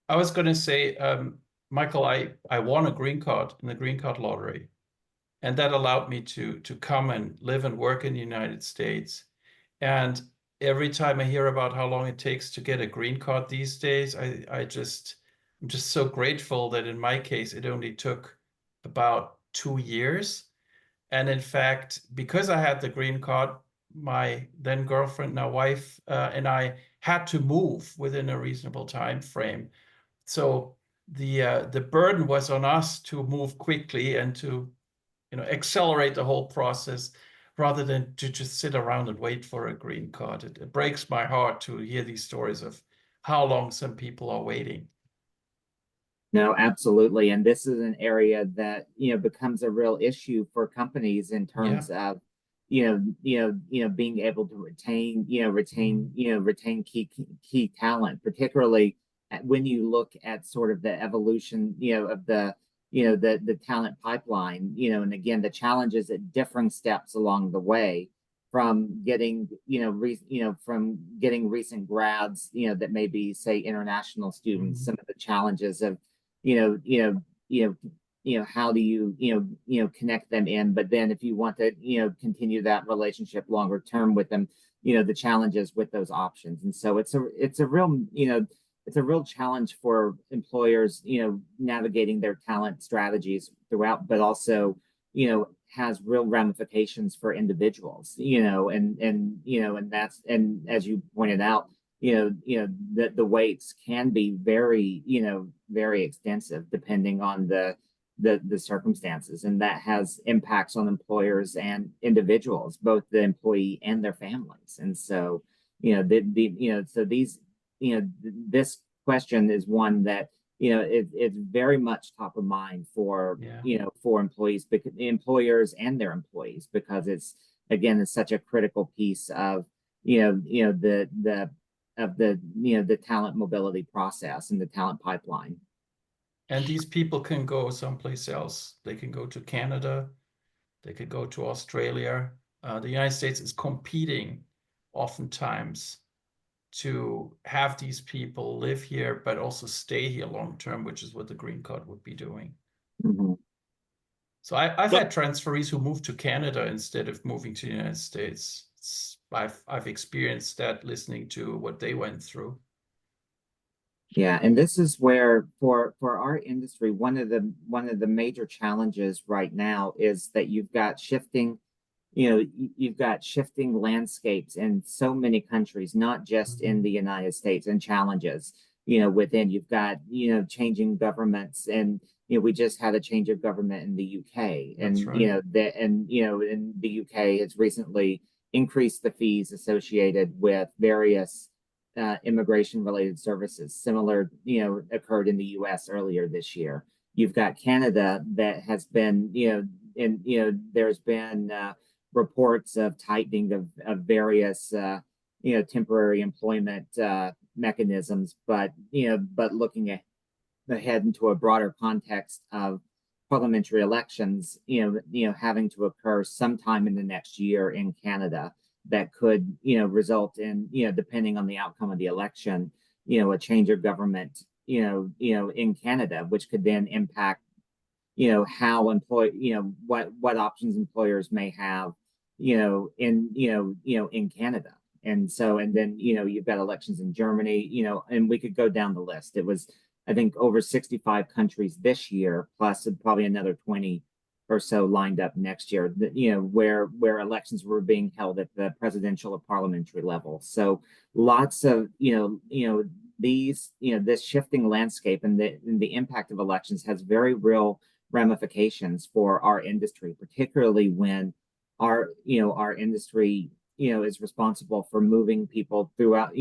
I was going to say, Michael, I won a green card in the green card lottery. And that allowed me to come and live and work in the United States. And every time I hear about how long it takes to get a green card these days, I'm just so grateful that in my case, it only took about 2 years. And in fact, because I had the green card, my then girlfriend, now wife, and I had to move within a reasonable time frame. So the burden was on us to move quickly and to accelerate the whole process rather than to just sit around and wait for a green card. It breaks my heart to hear these stories of how long some people are waiting. No, absolutely. And this is an area that, becomes a real issue for companies in terms of, being able to retain key talent, particularly when you look at sort of the evolution, of the talent pipeline, and again, the challenges at different steps along the way, from getting, from getting recent grads, that may be, say, international students, some of the challenges of, how do you, connect them in, but then if you want to, continue that relationship longer term with them, the challenges with those options. And so it's a real, it's a real challenge for employers, navigating their talent strategies throughout, but also, has real ramifications for individuals, and that's, and as you pointed out, the waits can be very, very extensive depending on the circumstances, and that has impacts on employers and individuals, both the employee and their families. And so, so these, this question is one that, it's very much top of mind for, for employees, employers and their employees, because it's such a critical piece of, the talent mobility process and the talent pipeline. And these people can go someplace else. They can go to Canada. They could go to Australia. The United States is competing oftentimes to have these people live here, but also stay here long term, which is what the green card would be doing. Mm-hmm. So I've had transferees who moved to Canada instead of moving to the United States. I've experienced that listening to what they went through. Yeah, and this is where for our industry, one of the major challenges right now is that you've got shifting landscapes in so many countries, not just in the United States, and challenges, within. You've got, changing governments, and, we just had a change of government in the UK. And, That's right. in the UK has recently increased the fees associated with various immigration related services. Similar, occurred in the US earlier this year. You've got Canada that has been, there's been reports of tightening of various, temporary employment mechanisms, but looking ahead into a broader context of parliamentary elections, having to occur sometime in the next year in Canada, that could, result in, depending on the outcome of the election, a change of government, in Canada, which could then impact, how what options employers may have, in Canada. And so, and then, you've got elections in Germany, and we could go down the list. It was, I think, over 65 countries this year, plus probably another 20 or so lined up next year, where elections were being held at the presidential or parliamentary level. So lots of, these, this shifting landscape and the impact of elections has very real ramifications for our industry, particularly when our industry, is responsible for moving people throughout,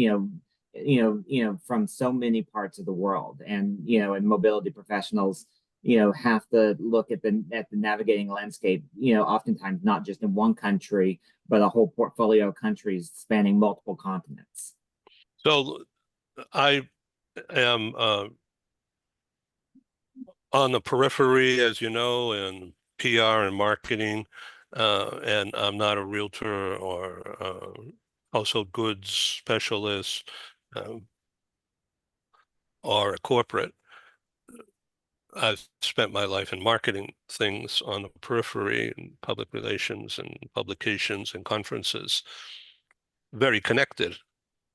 from so many parts of the world. And, and mobility professionals, have to look at the navigating landscape, oftentimes not just in one country, but a whole portfolio of countries spanning multiple continents. So I am on the periphery, as you know, in PR and marketing, and I'm not a realtor or household goods specialist or a corporate. I've spent my life in marketing things on the periphery and public relations and publications and conferences, very connected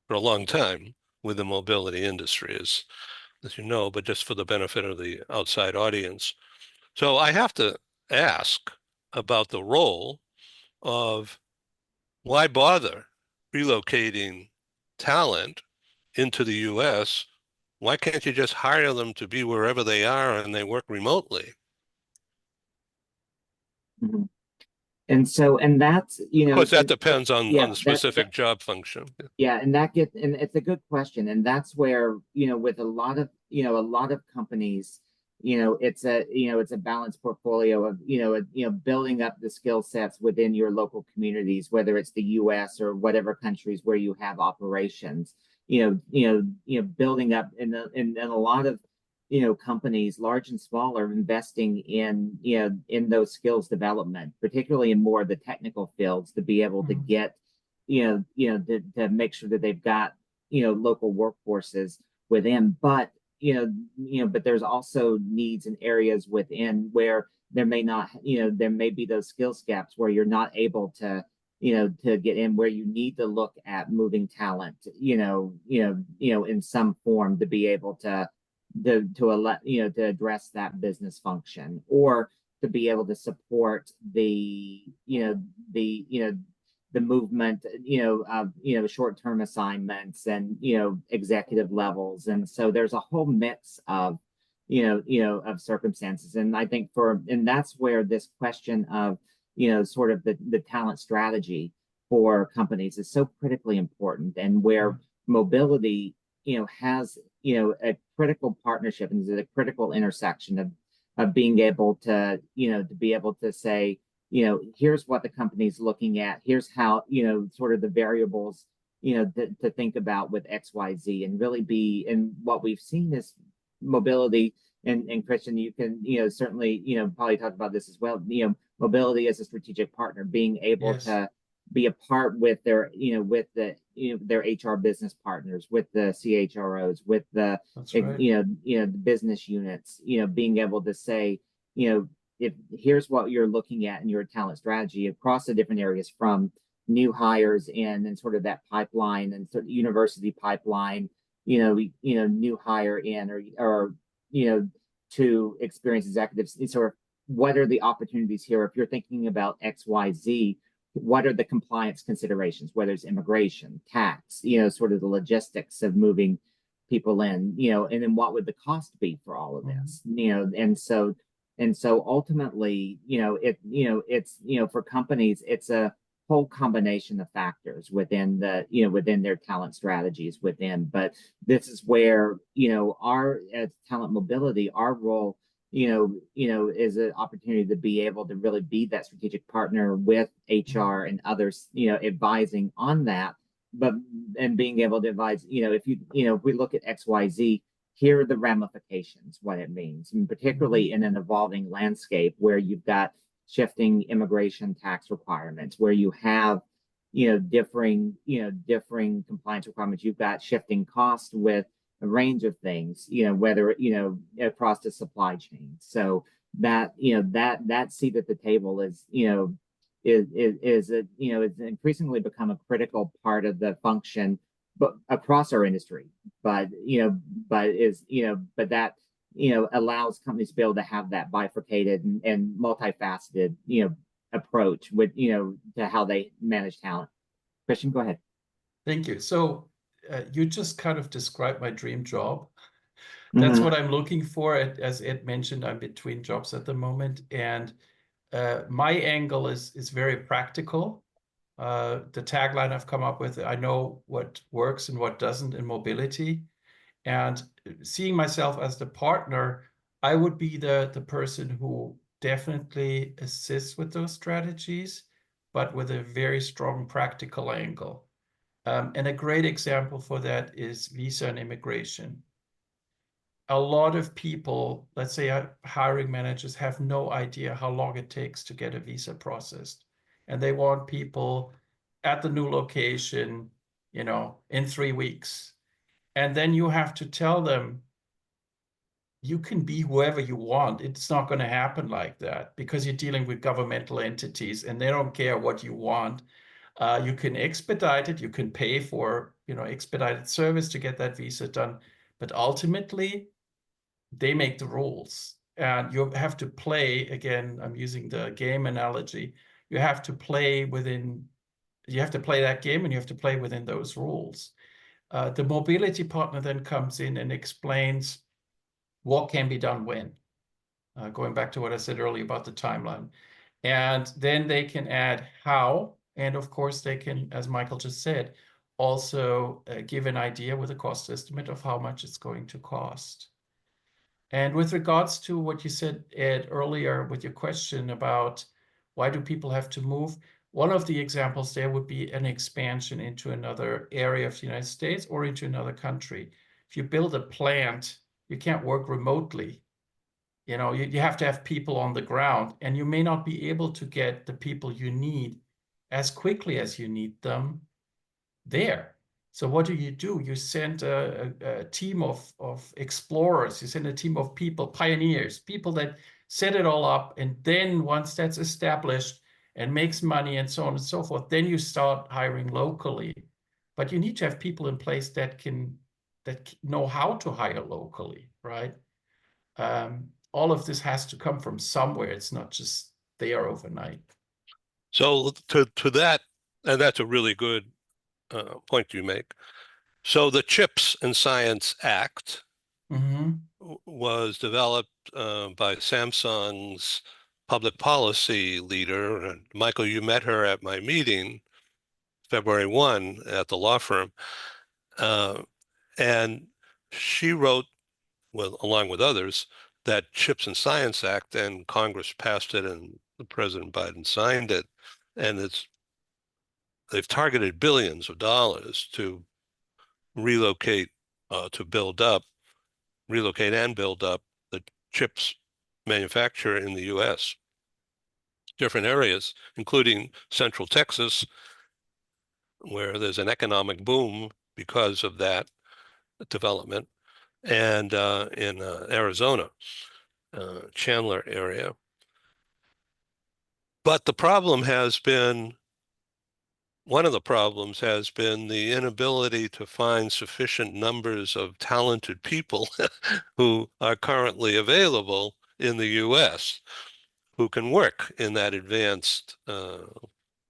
for a long time with the mobility industry, as you know, but just for the benefit of the outside audience. So I have to ask about the role of why bother relocating talent into the US? Why can't you just hire them to be wherever they are and they work remotely? Mm-hmm. And so, and that's, Of course, that depends on the specific job function. Yeah, and and it's a good question. And that's where, with a lot of companies, it's a balanced portfolio of, building up the skill sets within your local communities, whether it's the US or whatever countries where you have operations, building up in a lot of, companies, large and small, are investing in, in those skills development, particularly in more of the technical fields, to be able to get, to make sure that they've got, local workforces within. But, but there's also needs in areas within where there may not, there may be those skills gaps where you're not able to, to get in, where you need to look at moving talent, in some form to be able to address that business function, or to be able to support the movement, of short-term assignments and, executive levels. And so there's a whole mix of, of circumstances. And I think and that's where this question of, sort of the talent strategy for companies is so critically important, and where mobility, has, a critical partnership and is a critical intersection of being able to, to be able to say, here's what the company's looking at, here's how, sort of the variables, to think about with XYZ, and really be. And what we've seen is mobility, and Christian, you can, certainly, probably talk about this as well, mobility as a strategic partner, being able to be a part with their, with the, their HR business partners, with the CHROs, with the, the business units, being able to say, if here's what you're looking at in your talent strategy across the different areas, from new hires and sort of that pipeline and sort of university pipeline, new hire in, or to experienced executives, sort of what are the opportunities here? If you're thinking about XYZ, what are the compliance considerations, whether it's immigration, tax, sort of the logistics of moving people in, and then what would the cost be for all of this, and so ultimately, it's, for companies, it's a whole combination of factors within within their talent strategies within. But this is where, our, as talent mobility, our role, is an opportunity to be able to really be that strategic partner with HR and others, advising on that, and being able to advise, if we look at XYZ, here are the ramifications, what it means, and particularly in an evolving landscape where you've got shifting immigration tax requirements, where you have, differing compliance requirements. You've got shifting costs with, range of things, whether, across the supply chain. So that, that seat at the table is, it's increasingly become a critical part of the function, but across our industry. But, but that, allows companies to be able to have that bifurcated and multifaceted, approach with, to how they manage talent. Christian, go ahead. Thank you. So you just kind of described my dream job. That's what I'm looking for. As Ed mentioned, I'm between jobs at the moment, and my angle is very practical. The tagline I've come up with, I know what works and what doesn't in mobility. And seeing myself as the partner, I would be the person who definitely assists with those strategies, but with a very strong practical angle. And a great example for that is visa and immigration. A lot of people, let's say hiring managers, have no idea how long it takes to get a visa processed. And they want people at the new location, in 3 weeks. And then you have to tell them, you can be whoever you want. It's not going to happen like that because you're dealing with governmental entities and they don't care what you want. You can expedite it. You can pay for, expedited service to get that visa done. But ultimately, they make the rules. And you have to play, again, I'm using the game analogy. You have to play that game and you have to play within those rules. The mobility partner then comes in and explains what can be done when, going back to what I said earlier about the timeline. And then they can add how, and of course they can, as Michael just said, also give an idea with a cost estimate of how much it's going to cost. And with regards to what you said, Ed, earlier with your question about why do people have to move, one of the examples there would be an expansion into another area of the United States or into another country. If you build a plant, you can't work remotely. You have to have people on the ground, and you may not be able to get the people you need as quickly as you need them there. So what do? You send a team of explorers, you send a team of people, pioneers, people that set it all up. And then once that's established and makes money and so on and so forth, then you start hiring locally. But you need to have people in place that know how to hire locally, right? All of this has to come from somewhere. It's not just there overnight. So to that, and that's a really good point you make. So the Chips and Science Act was developed by Samsung's public policy leader. And Michael, you met her at my meeting, February 1, at the law firm. And she wrote, well, along with others, that Chips and Science Act, and Congress passed it and President Biden signed it. And they've targeted billions of dollars to relocate and build up the chips manufacturer in the U.S. Different areas, including Central Texas, where there's an economic boom because of that development, and in Arizona, Chandler area. But one of the problems has been the inability to find sufficient numbers of talented people who are currently available in the U.S. who can work in that advanced,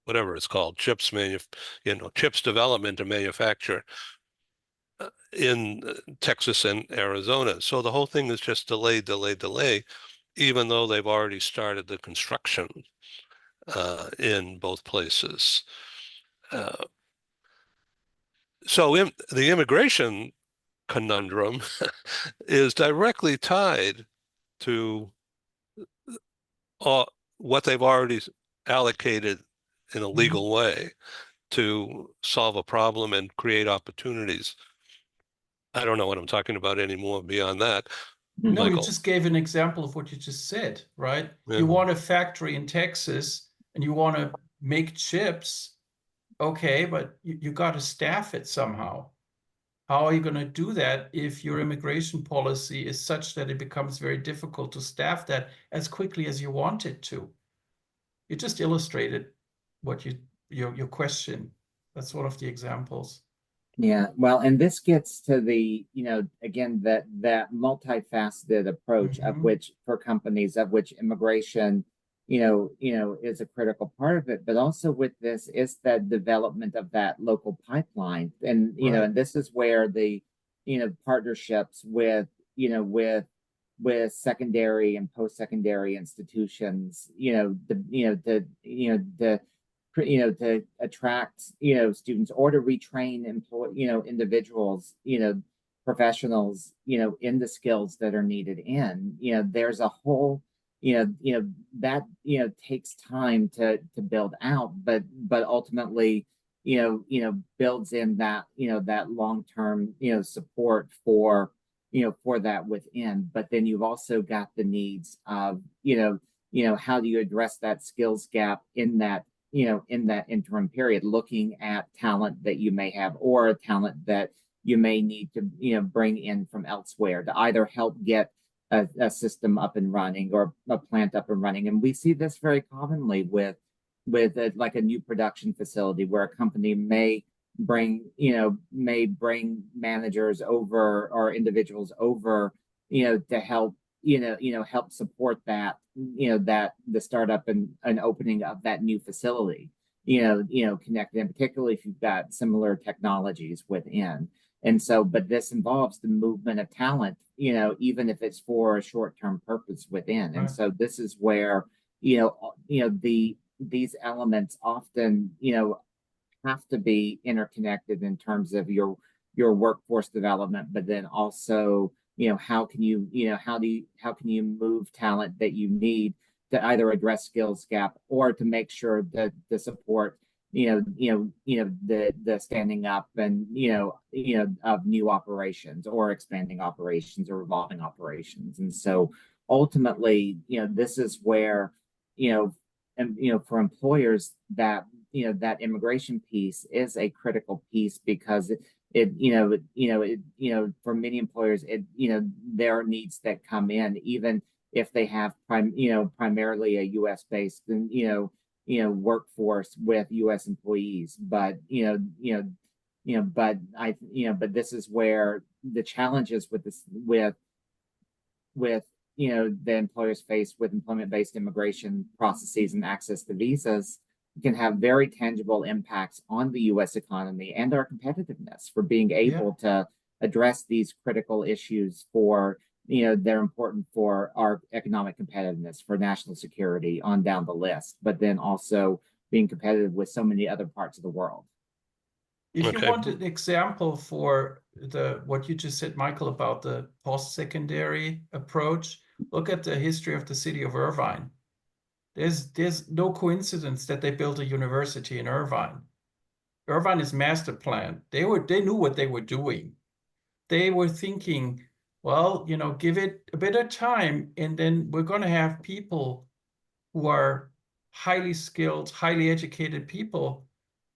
whatever it's called, chips development and manufacture in Texas and Arizona. So the whole thing is just delay, even though they've already started the construction in both places. So the immigration conundrum is directly tied to what they've already allocated in a legal way to solve a problem and create opportunities. I don't know what I'm talking about anymore beyond that. No, Michael. you just gave an example of what you just said, right? Yeah. You want a factory in Texas and you want to make chips. Okay, but you got to staff it somehow. how are you going to do that if your immigration policy is such that it becomes very difficult to staff that as quickly as you want it to? You just illustrated what your question. That's one of the examples. Yeah, well, and this gets to the, again, that multifaceted approach of Mhm. which for companies of which immigration, is a critical part of it, but also with this is the development of that local pipeline. And, Right. and this is where the, partnerships with, with secondary and post-secondary institutions, to attract students or to retrain individuals, professionals, in the skills that are needed. There's a whole that takes time to build out, but ultimately builds in that that long-term support for that within. But then you've also got the needs of how do you address that skills gap in that in that interim period, looking at talent that you may have or talent that you may need to bring in from elsewhere to either help get a system up and running or a plant up and running. And we see this very commonly with like a new production facility where a company may bring managers over or individuals over to help help support that that the startup and opening of that new facility connected, and particularly if you've got similar technologies within. And so, but this involves the movement of talent, even if it's for a short-term purpose within. And Right. so this is where these elements often have to be interconnected in terms of your workforce development, but then also how can you how can you move talent that you need to either address skills gap or to make sure that the support the standing up and of new operations or expanding operations or revolving operations. And so ultimately this is where and for employers that that immigration piece is a critical piece because for many employers there are needs that come in even if they have primarily a US based workforce with US employees. But but this is where the challenges with this with the employers faced with employment-based immigration processes and access to visas can have very tangible impacts on the US economy and our competitiveness for being able to address these critical issues for they're important for our economic competitiveness, for national security, on down the list, but then also being competitive with so many other parts of the world. If you Okay. want an example for what you just said, Michael, about the post-secondary approach, look at the history of the city of Irvine. There's no coincidence that they built a university in Irvine. Irvine is master planned. They knew what they were doing. They were thinking, well, give it a bit of time, and then we're going to have people who are highly skilled, highly educated people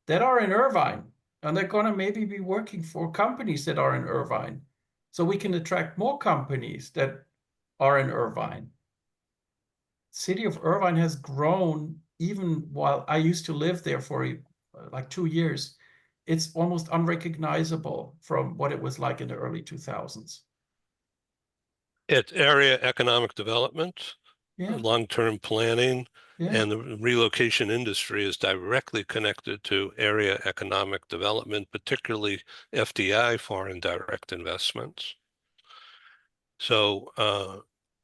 that are in Irvine, and they're going to maybe be working for companies that are in Irvine. So we can attract more companies that are in Irvine. City of Irvine has grown even while I used to live there for like 2 years. It's almost unrecognizable from what it was like in the early 2000s. It's area economic development, Yeah, long-term planning, yeah, and the relocation industry is directly connected to area economic development, particularly FDI, foreign direct investments. So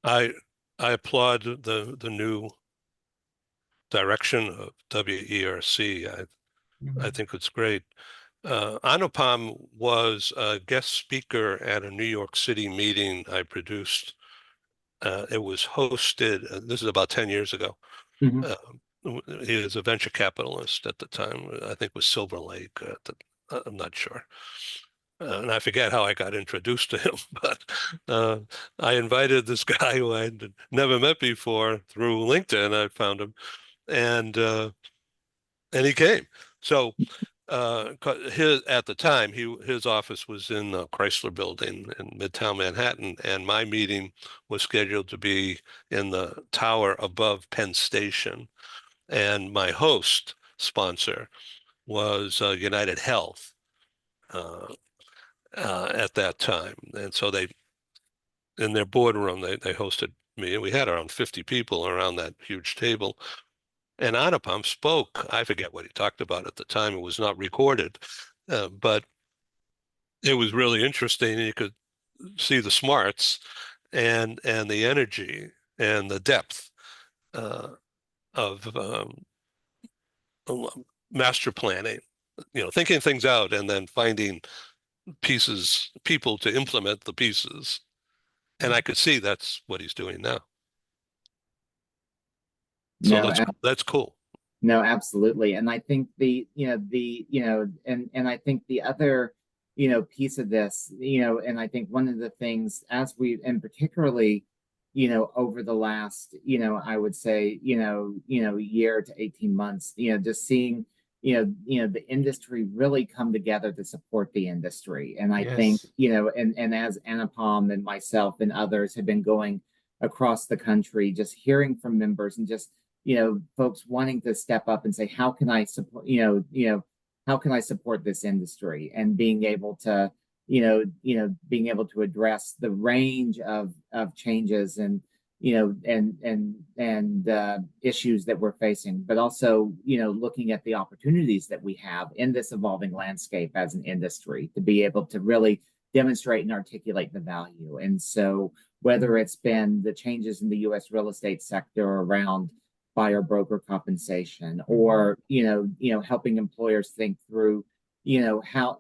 I applaud the new direction of WERC. I think it's great. Anupam was a guest speaker at a New York City meeting I produced. It was hosted, this is about 10 years ago. Mhm. He was a venture capitalist at the time, I think with Silver Lake. I'm not sure. And I forget how I got introduced to him, but I invited this guy who I'd never met before through LinkedIn. I found him, and he came. So At the time, his office was in the Chrysler Building in Midtown Manhattan, and my meeting was scheduled to be in the tower above Penn Station. And my host sponsor was United Health at that time, and so they, in their boardroom, they hosted me, and we had around 50 people around that huge table. And Anupam spoke. I forget what he talked about at the time. It was not recorded, but it was really interesting. You could see the smarts and the energy and the depth uh, of master planning. Thinking things out and then finding people to implement the pieces. And I could see that's what he's doing now. So No, that's cool. no, absolutely. And I think and I think the other, piece of this, and I think one of the things and particularly, over the last, I would say, year to 18 months, just seeing, the industry really come together to support the industry. And I think, Yes. and as Anupam and myself and others have been going across the country, just hearing from members and just, folks wanting to step up and say, how can I support, how can I support this industry, and being able to, being able to address the range of changes and, issues that we're facing, but also, looking at the opportunities that we have in this evolving landscape as an industry to be able to really demonstrate and articulate the value. And so whether it's been the changes in the U.S. real estate sector around buyer broker compensation, or helping employers think through how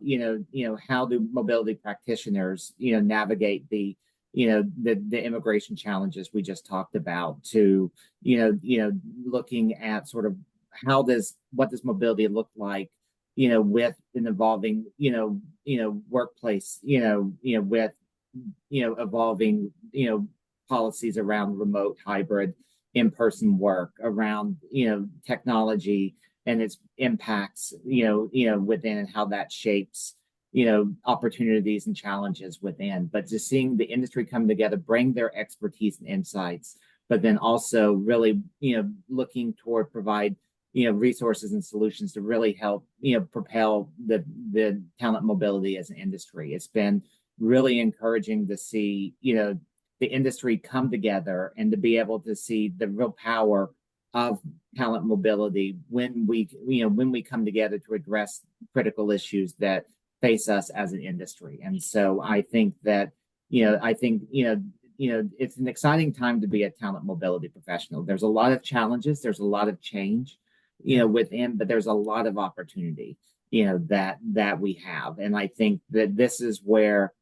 how do mobility practitioners navigate the the immigration challenges we just talked about, to looking at sort of what does mobility look like with an evolving workplace, with evolving policies around remote, hybrid, in-person work, around technology and its impacts within, and how that shapes opportunities and challenges within. But just seeing the industry come together, bring their expertise and insights, but then also really looking toward provide resources and solutions to really help propel the talent mobility as an industry. It's been really encouraging to see the industry come together and to be able to see the real power of talent mobility when we come together to address critical issues that face us as an industry. And so I think that it's an exciting time to be a talent mobility professional. There's a lot of challenges, there's a lot of change within, but there's a lot of opportunity that we have. And I think that this is where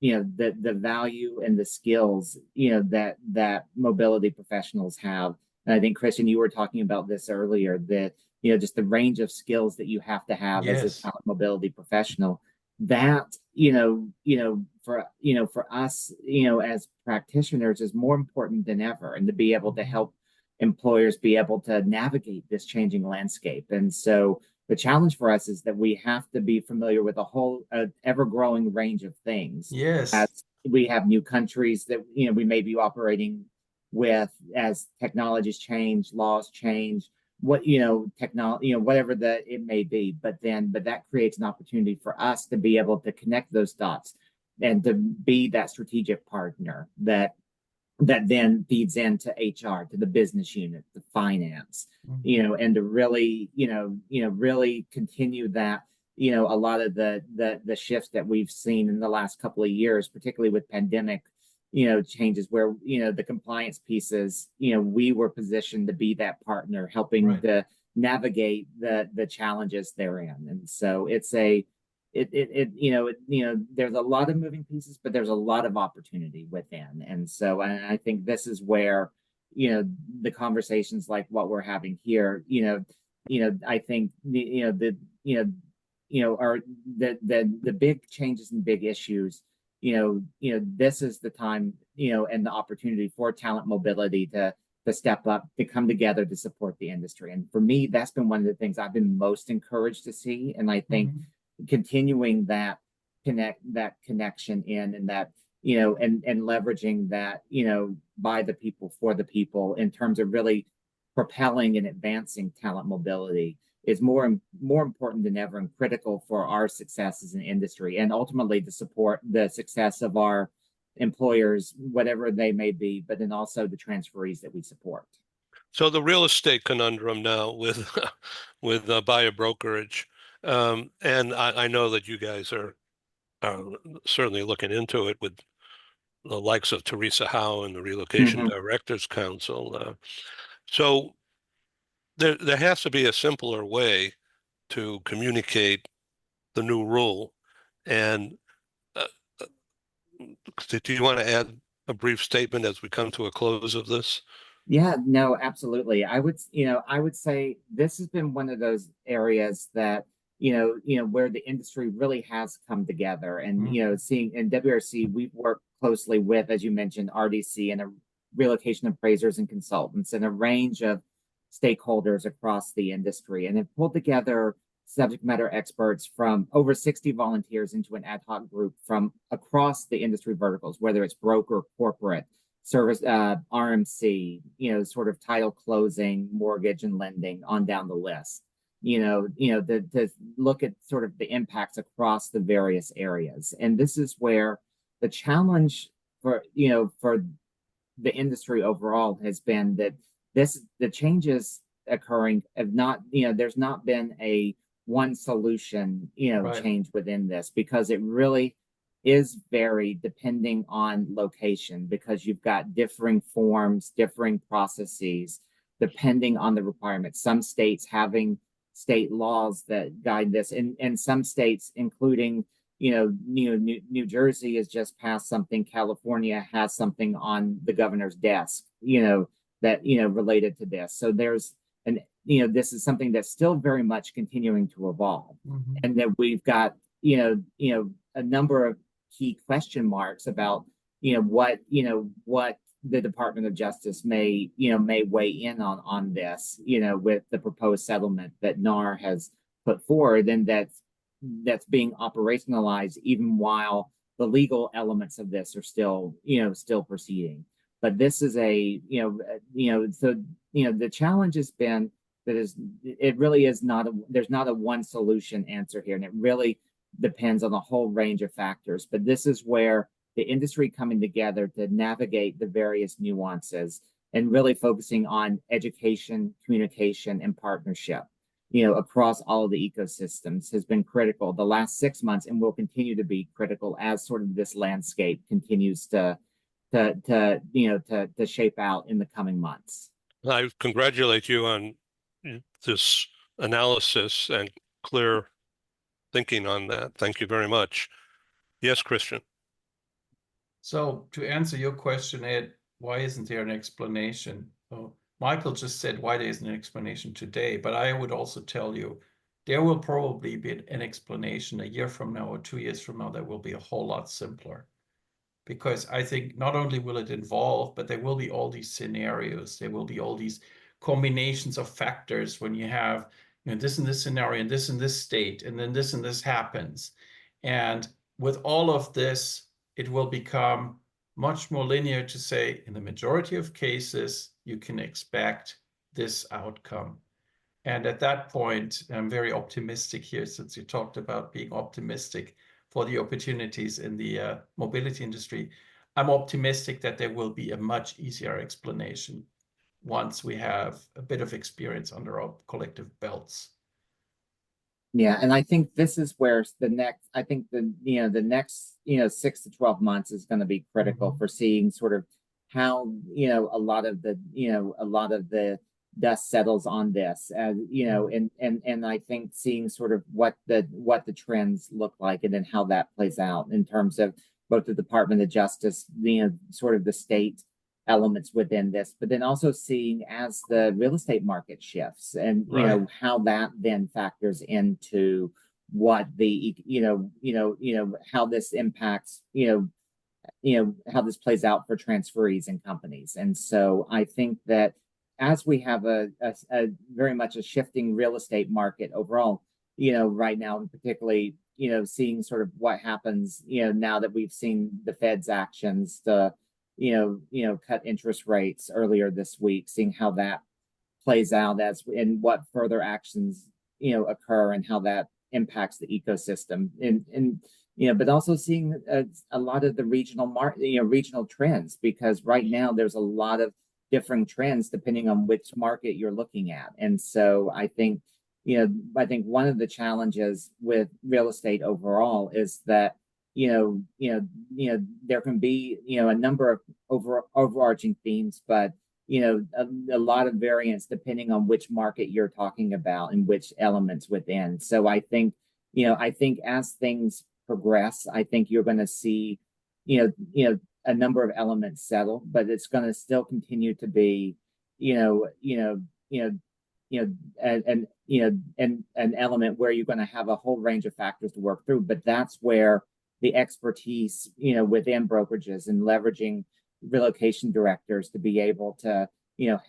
the value and the skills that mobility professionals have. And I think, Christian, you were talking about this earlier, that just the range of skills that you have to have as a talent mobility professional, that for us as practitioners is more important than ever, and to be able to help employers be able to navigate this changing landscape. And so the challenge for us is that we have to be familiar with a whole ever-growing range of things. Yes. As we have new countries that we may be operating with, as technologies change, laws change, technology, whatever that it may be. But that creates an opportunity for us to be able to connect those dots and to be that strategic partner that then feeds into HR, to the business unit, the finance, and to really, really continue that, a lot of the shifts that we've seen in the last couple of years, particularly with pandemic, changes, where, the compliance pieces, we were positioned to be that partner, helping to navigate the challenges therein. And so it's there's a lot of moving pieces, but there's a lot of opportunity within. And so I think this is where, the conversations like what we're having here, I think are the big changes and big issues, this is the time, and the opportunity for talent mobility to to step up, to come together to support the industry. And for me, that's been one of the things I've been most encouraged to see. And I think continuing that connection in, and that, and leveraging that, by the people, for the people, in terms of really propelling and advancing talent mobility is more important than ever, and critical for our success as an industry, and ultimately to support the success of our employers, whatever they may be, but then also the transferees that we support. So the real estate conundrum now with with buyer brokerage, and I know that you guys are certainly looking into it with the likes of Teresa Howe and the Relocation Directors Council. So there has to be a simpler way to communicate the new rule. And do you want to add a brief statement as we come to a close of this? Yeah, no, absolutely. I would say this has been one of those areas that, where the industry really has come together. And, seeing in WRC, we've worked closely with, as you mentioned, RDC and a relocation appraisers and consultants and a range of stakeholders across the industry, and have pulled together subject matter experts from over 60 volunteers into an ad hoc group from across the industry verticals, whether it's broker, corporate, service, RMC, sort of title closing, mortgage and lending, on down the list. To look at sort of the impacts across the various areas. And this is where the challenge for the industry overall has been that the changes occurring have not, there's not been a one solution, change within this, because it really is varied depending on location, because you've got differing forms, differing processes, depending on the requirements. Some states having state laws that guide this, and some states, including, New Jersey has just passed something, California has something on the governor's desk, that, related to this. So there's this is something that's still very much continuing to evolve. And that we've got, a number of key question marks about, what the Department of Justice may weigh in on this, with the proposed settlement that NAR has put forward, and that's being operationalized even while the legal elements of this are still proceeding. But this is the challenge has been that it really is not there's not a one solution answer here, and it really depends on a whole range of factors. But this is where the industry coming together to navigate the various nuances and really focusing on education, communication, and partnership, across all of the ecosystems has been critical the last 6 months, and will continue to be critical as sort of this landscape continues to shape out in the coming months. I congratulate you on this analysis and clear thinking on that. Thank you very much. Yes, Christian. So to answer your question, Ed, why isn't there an explanation? Well, Michael just said why there isn't an explanation today, but I would also tell you there will probably be an explanation a year from now or 2 years from now that will be a whole lot simpler. Because I think not only will it involve, but there will be all these scenarios. There will be all these combinations of factors when you have this and this scenario and this state, and then this and this happens. And with all of this, it will become much more linear to say, in the majority of cases, you can expect this outcome. And at that point, I'm very optimistic here, since you talked about being optimistic for the opportunities in the mobility industry. I'm optimistic that there will be a much easier explanation once we have a bit of experience under our collective belts. Yeah, and I think this is where the next 6 to 12 months is going to be critical for seeing sort of how a lot of the dust settles on this, and I think seeing sort of what the trends look like, and then how that plays out in terms of both the Department of Justice, sort of the state elements within this, but then also seeing as the real estate market shifts, and how that then factors into what the how this impacts how this plays out for transferees and companies. And so I think that as we have a very much a shifting real estate market overall, right now, and particularly, seeing sort of what happens, now that we've seen the Fed's actions to, cut interest rates earlier this week, seeing how that plays out as and what further actions, occur and how that impacts the ecosystem. And but also seeing a lot of the regional trends, because right now there's a lot of different trends depending on which market you're looking at. And so I think one of the challenges with real estate overall is that there can be a number of overarching themes, but a lot of variance depending on which market you're talking about and which elements within. So I think as things progress, I think you're going to see a number of elements settle, but it's going to still continue to be an element where you're going to have a whole range of factors to work through. But that's where the expertise within brokerages and leveraging relocation directors to be able to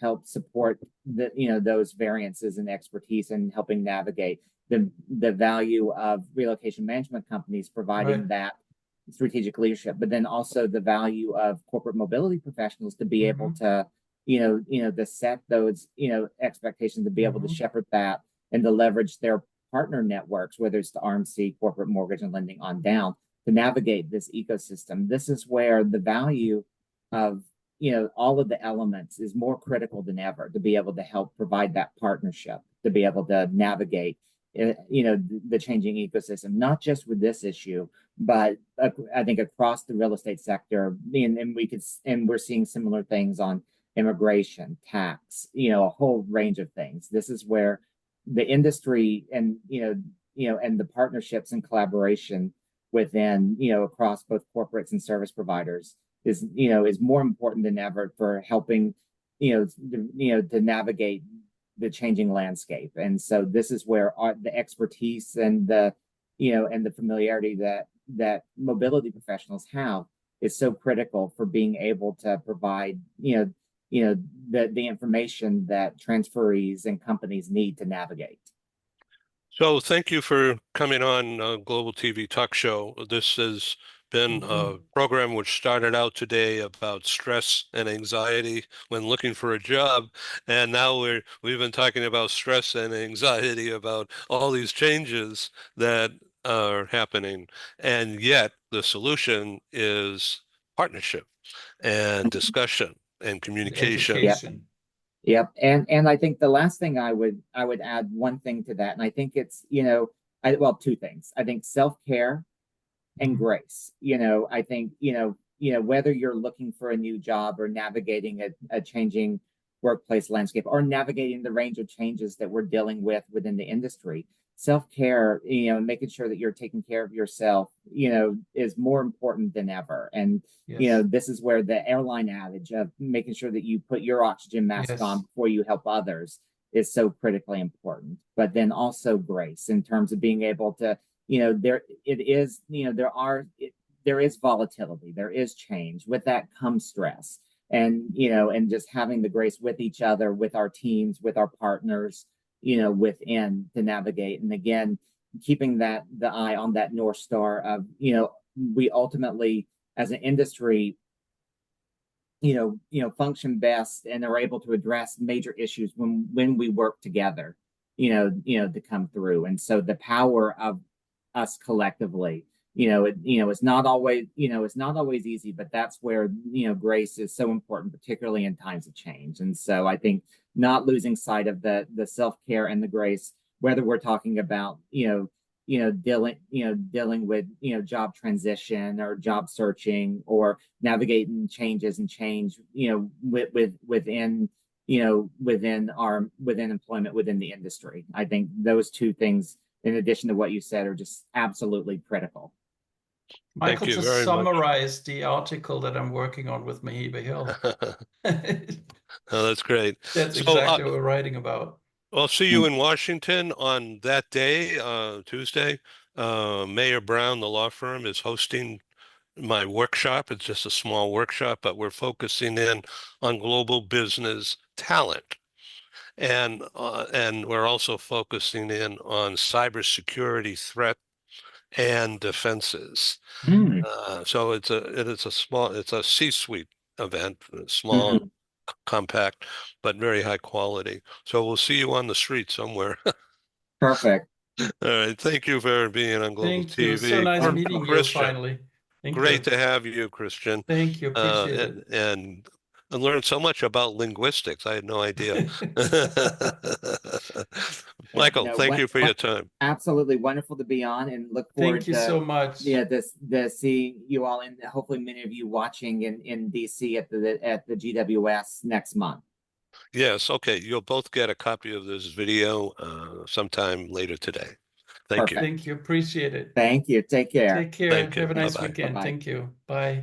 help support those variances and expertise and helping navigate the value of relocation management companies providing that strategic leadership, but then also the value of corporate mobility professionals to be able to to set those expectations, to be able to shepherd that and to leverage their partner networks, whether it's the RMC, corporate mortgage and lending on down, to navigate this ecosystem. This is where the value of all of the elements is more critical than ever, to be able to help provide that partnership, to be able to navigate the changing ecosystem, not just with this issue, but I think across the real estate sector. And we're seeing similar things on immigration, tax, a whole range of things. This is where the industry and and the partnerships and collaboration within across both corporates and service providers is more important than ever for helping to navigate the changing landscape. And so this is where the expertise and the and the familiarity that mobility professionals have is so critical for being able to provide the information that transferees and companies need to navigate. So thank you for coming on Global TV Talk Show. This has been a program which started out today about stress and anxiety when looking for a job, and now we've been talking about stress and anxiety about all these changes that are happening, and yet the solution is partnership and discussion and communication. Education. Yep. And I think the last thing I would add one thing to that, and I think it's two things. I think self-care and grace. I think whether you're looking for a new job or navigating a changing workplace landscape or navigating the range of changes that we're dealing with within the industry, self-care, making sure that you're taking care of yourself, is more important than ever. And this is where the airline adage of making sure that you put your oxygen mask on before you help others is so critically important. But then also grace in terms of being able to there is volatility, there is change. With that comes stress, and and just having the grace with each other, with our teams, with our partners, within, to navigate. And again, keeping the eye on that North Star of we ultimately as an industry function best and are able to address major issues when we work together to come through. And so the power of us collectively, it's not always easy, but that's where grace is so important, particularly in times of change. And so I think not losing sight of the self-care and the grace, whether we're talking about dealing with job transition or job searching or navigating changes and change within employment within the industry. I think those two things, in addition to what you said, are just absolutely critical. Michael just summarized the article that I'm working on with Mahiba Hill. Oh, that's great. That's exactly what we're writing about. I'll see you in Washington on that day, Tuesday. Mayor Brown, the law firm, is hosting my workshop. It's just a small workshop, but we're focusing in on global business talent. And we're also focusing in on cybersecurity threat and defenses. Mm. So it's a C-suite event, small, Mhm. compact, but very high quality. So we'll see you on the street somewhere. Perfect. All right. Thank you for being on Global Thank you. So TV. nice Wonderful. meeting you Christian, finally. Thank great you. to have you, Christian. Thank you. Appreciate And I learned so much about linguistics. I had no idea. it. Michael, No, thank you for your time. absolutely wonderful to be on, and look Thank forward you to so much. this seeing you all, and hopefully many of you watching in DC at the GWS next month. Yes, okay. You'll both get a copy of this video sometime later today. Thank you. Perfect. Thank you. Appreciate it. Thank you. Take care. Take care. Thank you. Have a nice Bye-bye. weekend. Bye-bye. Thank you. Bye.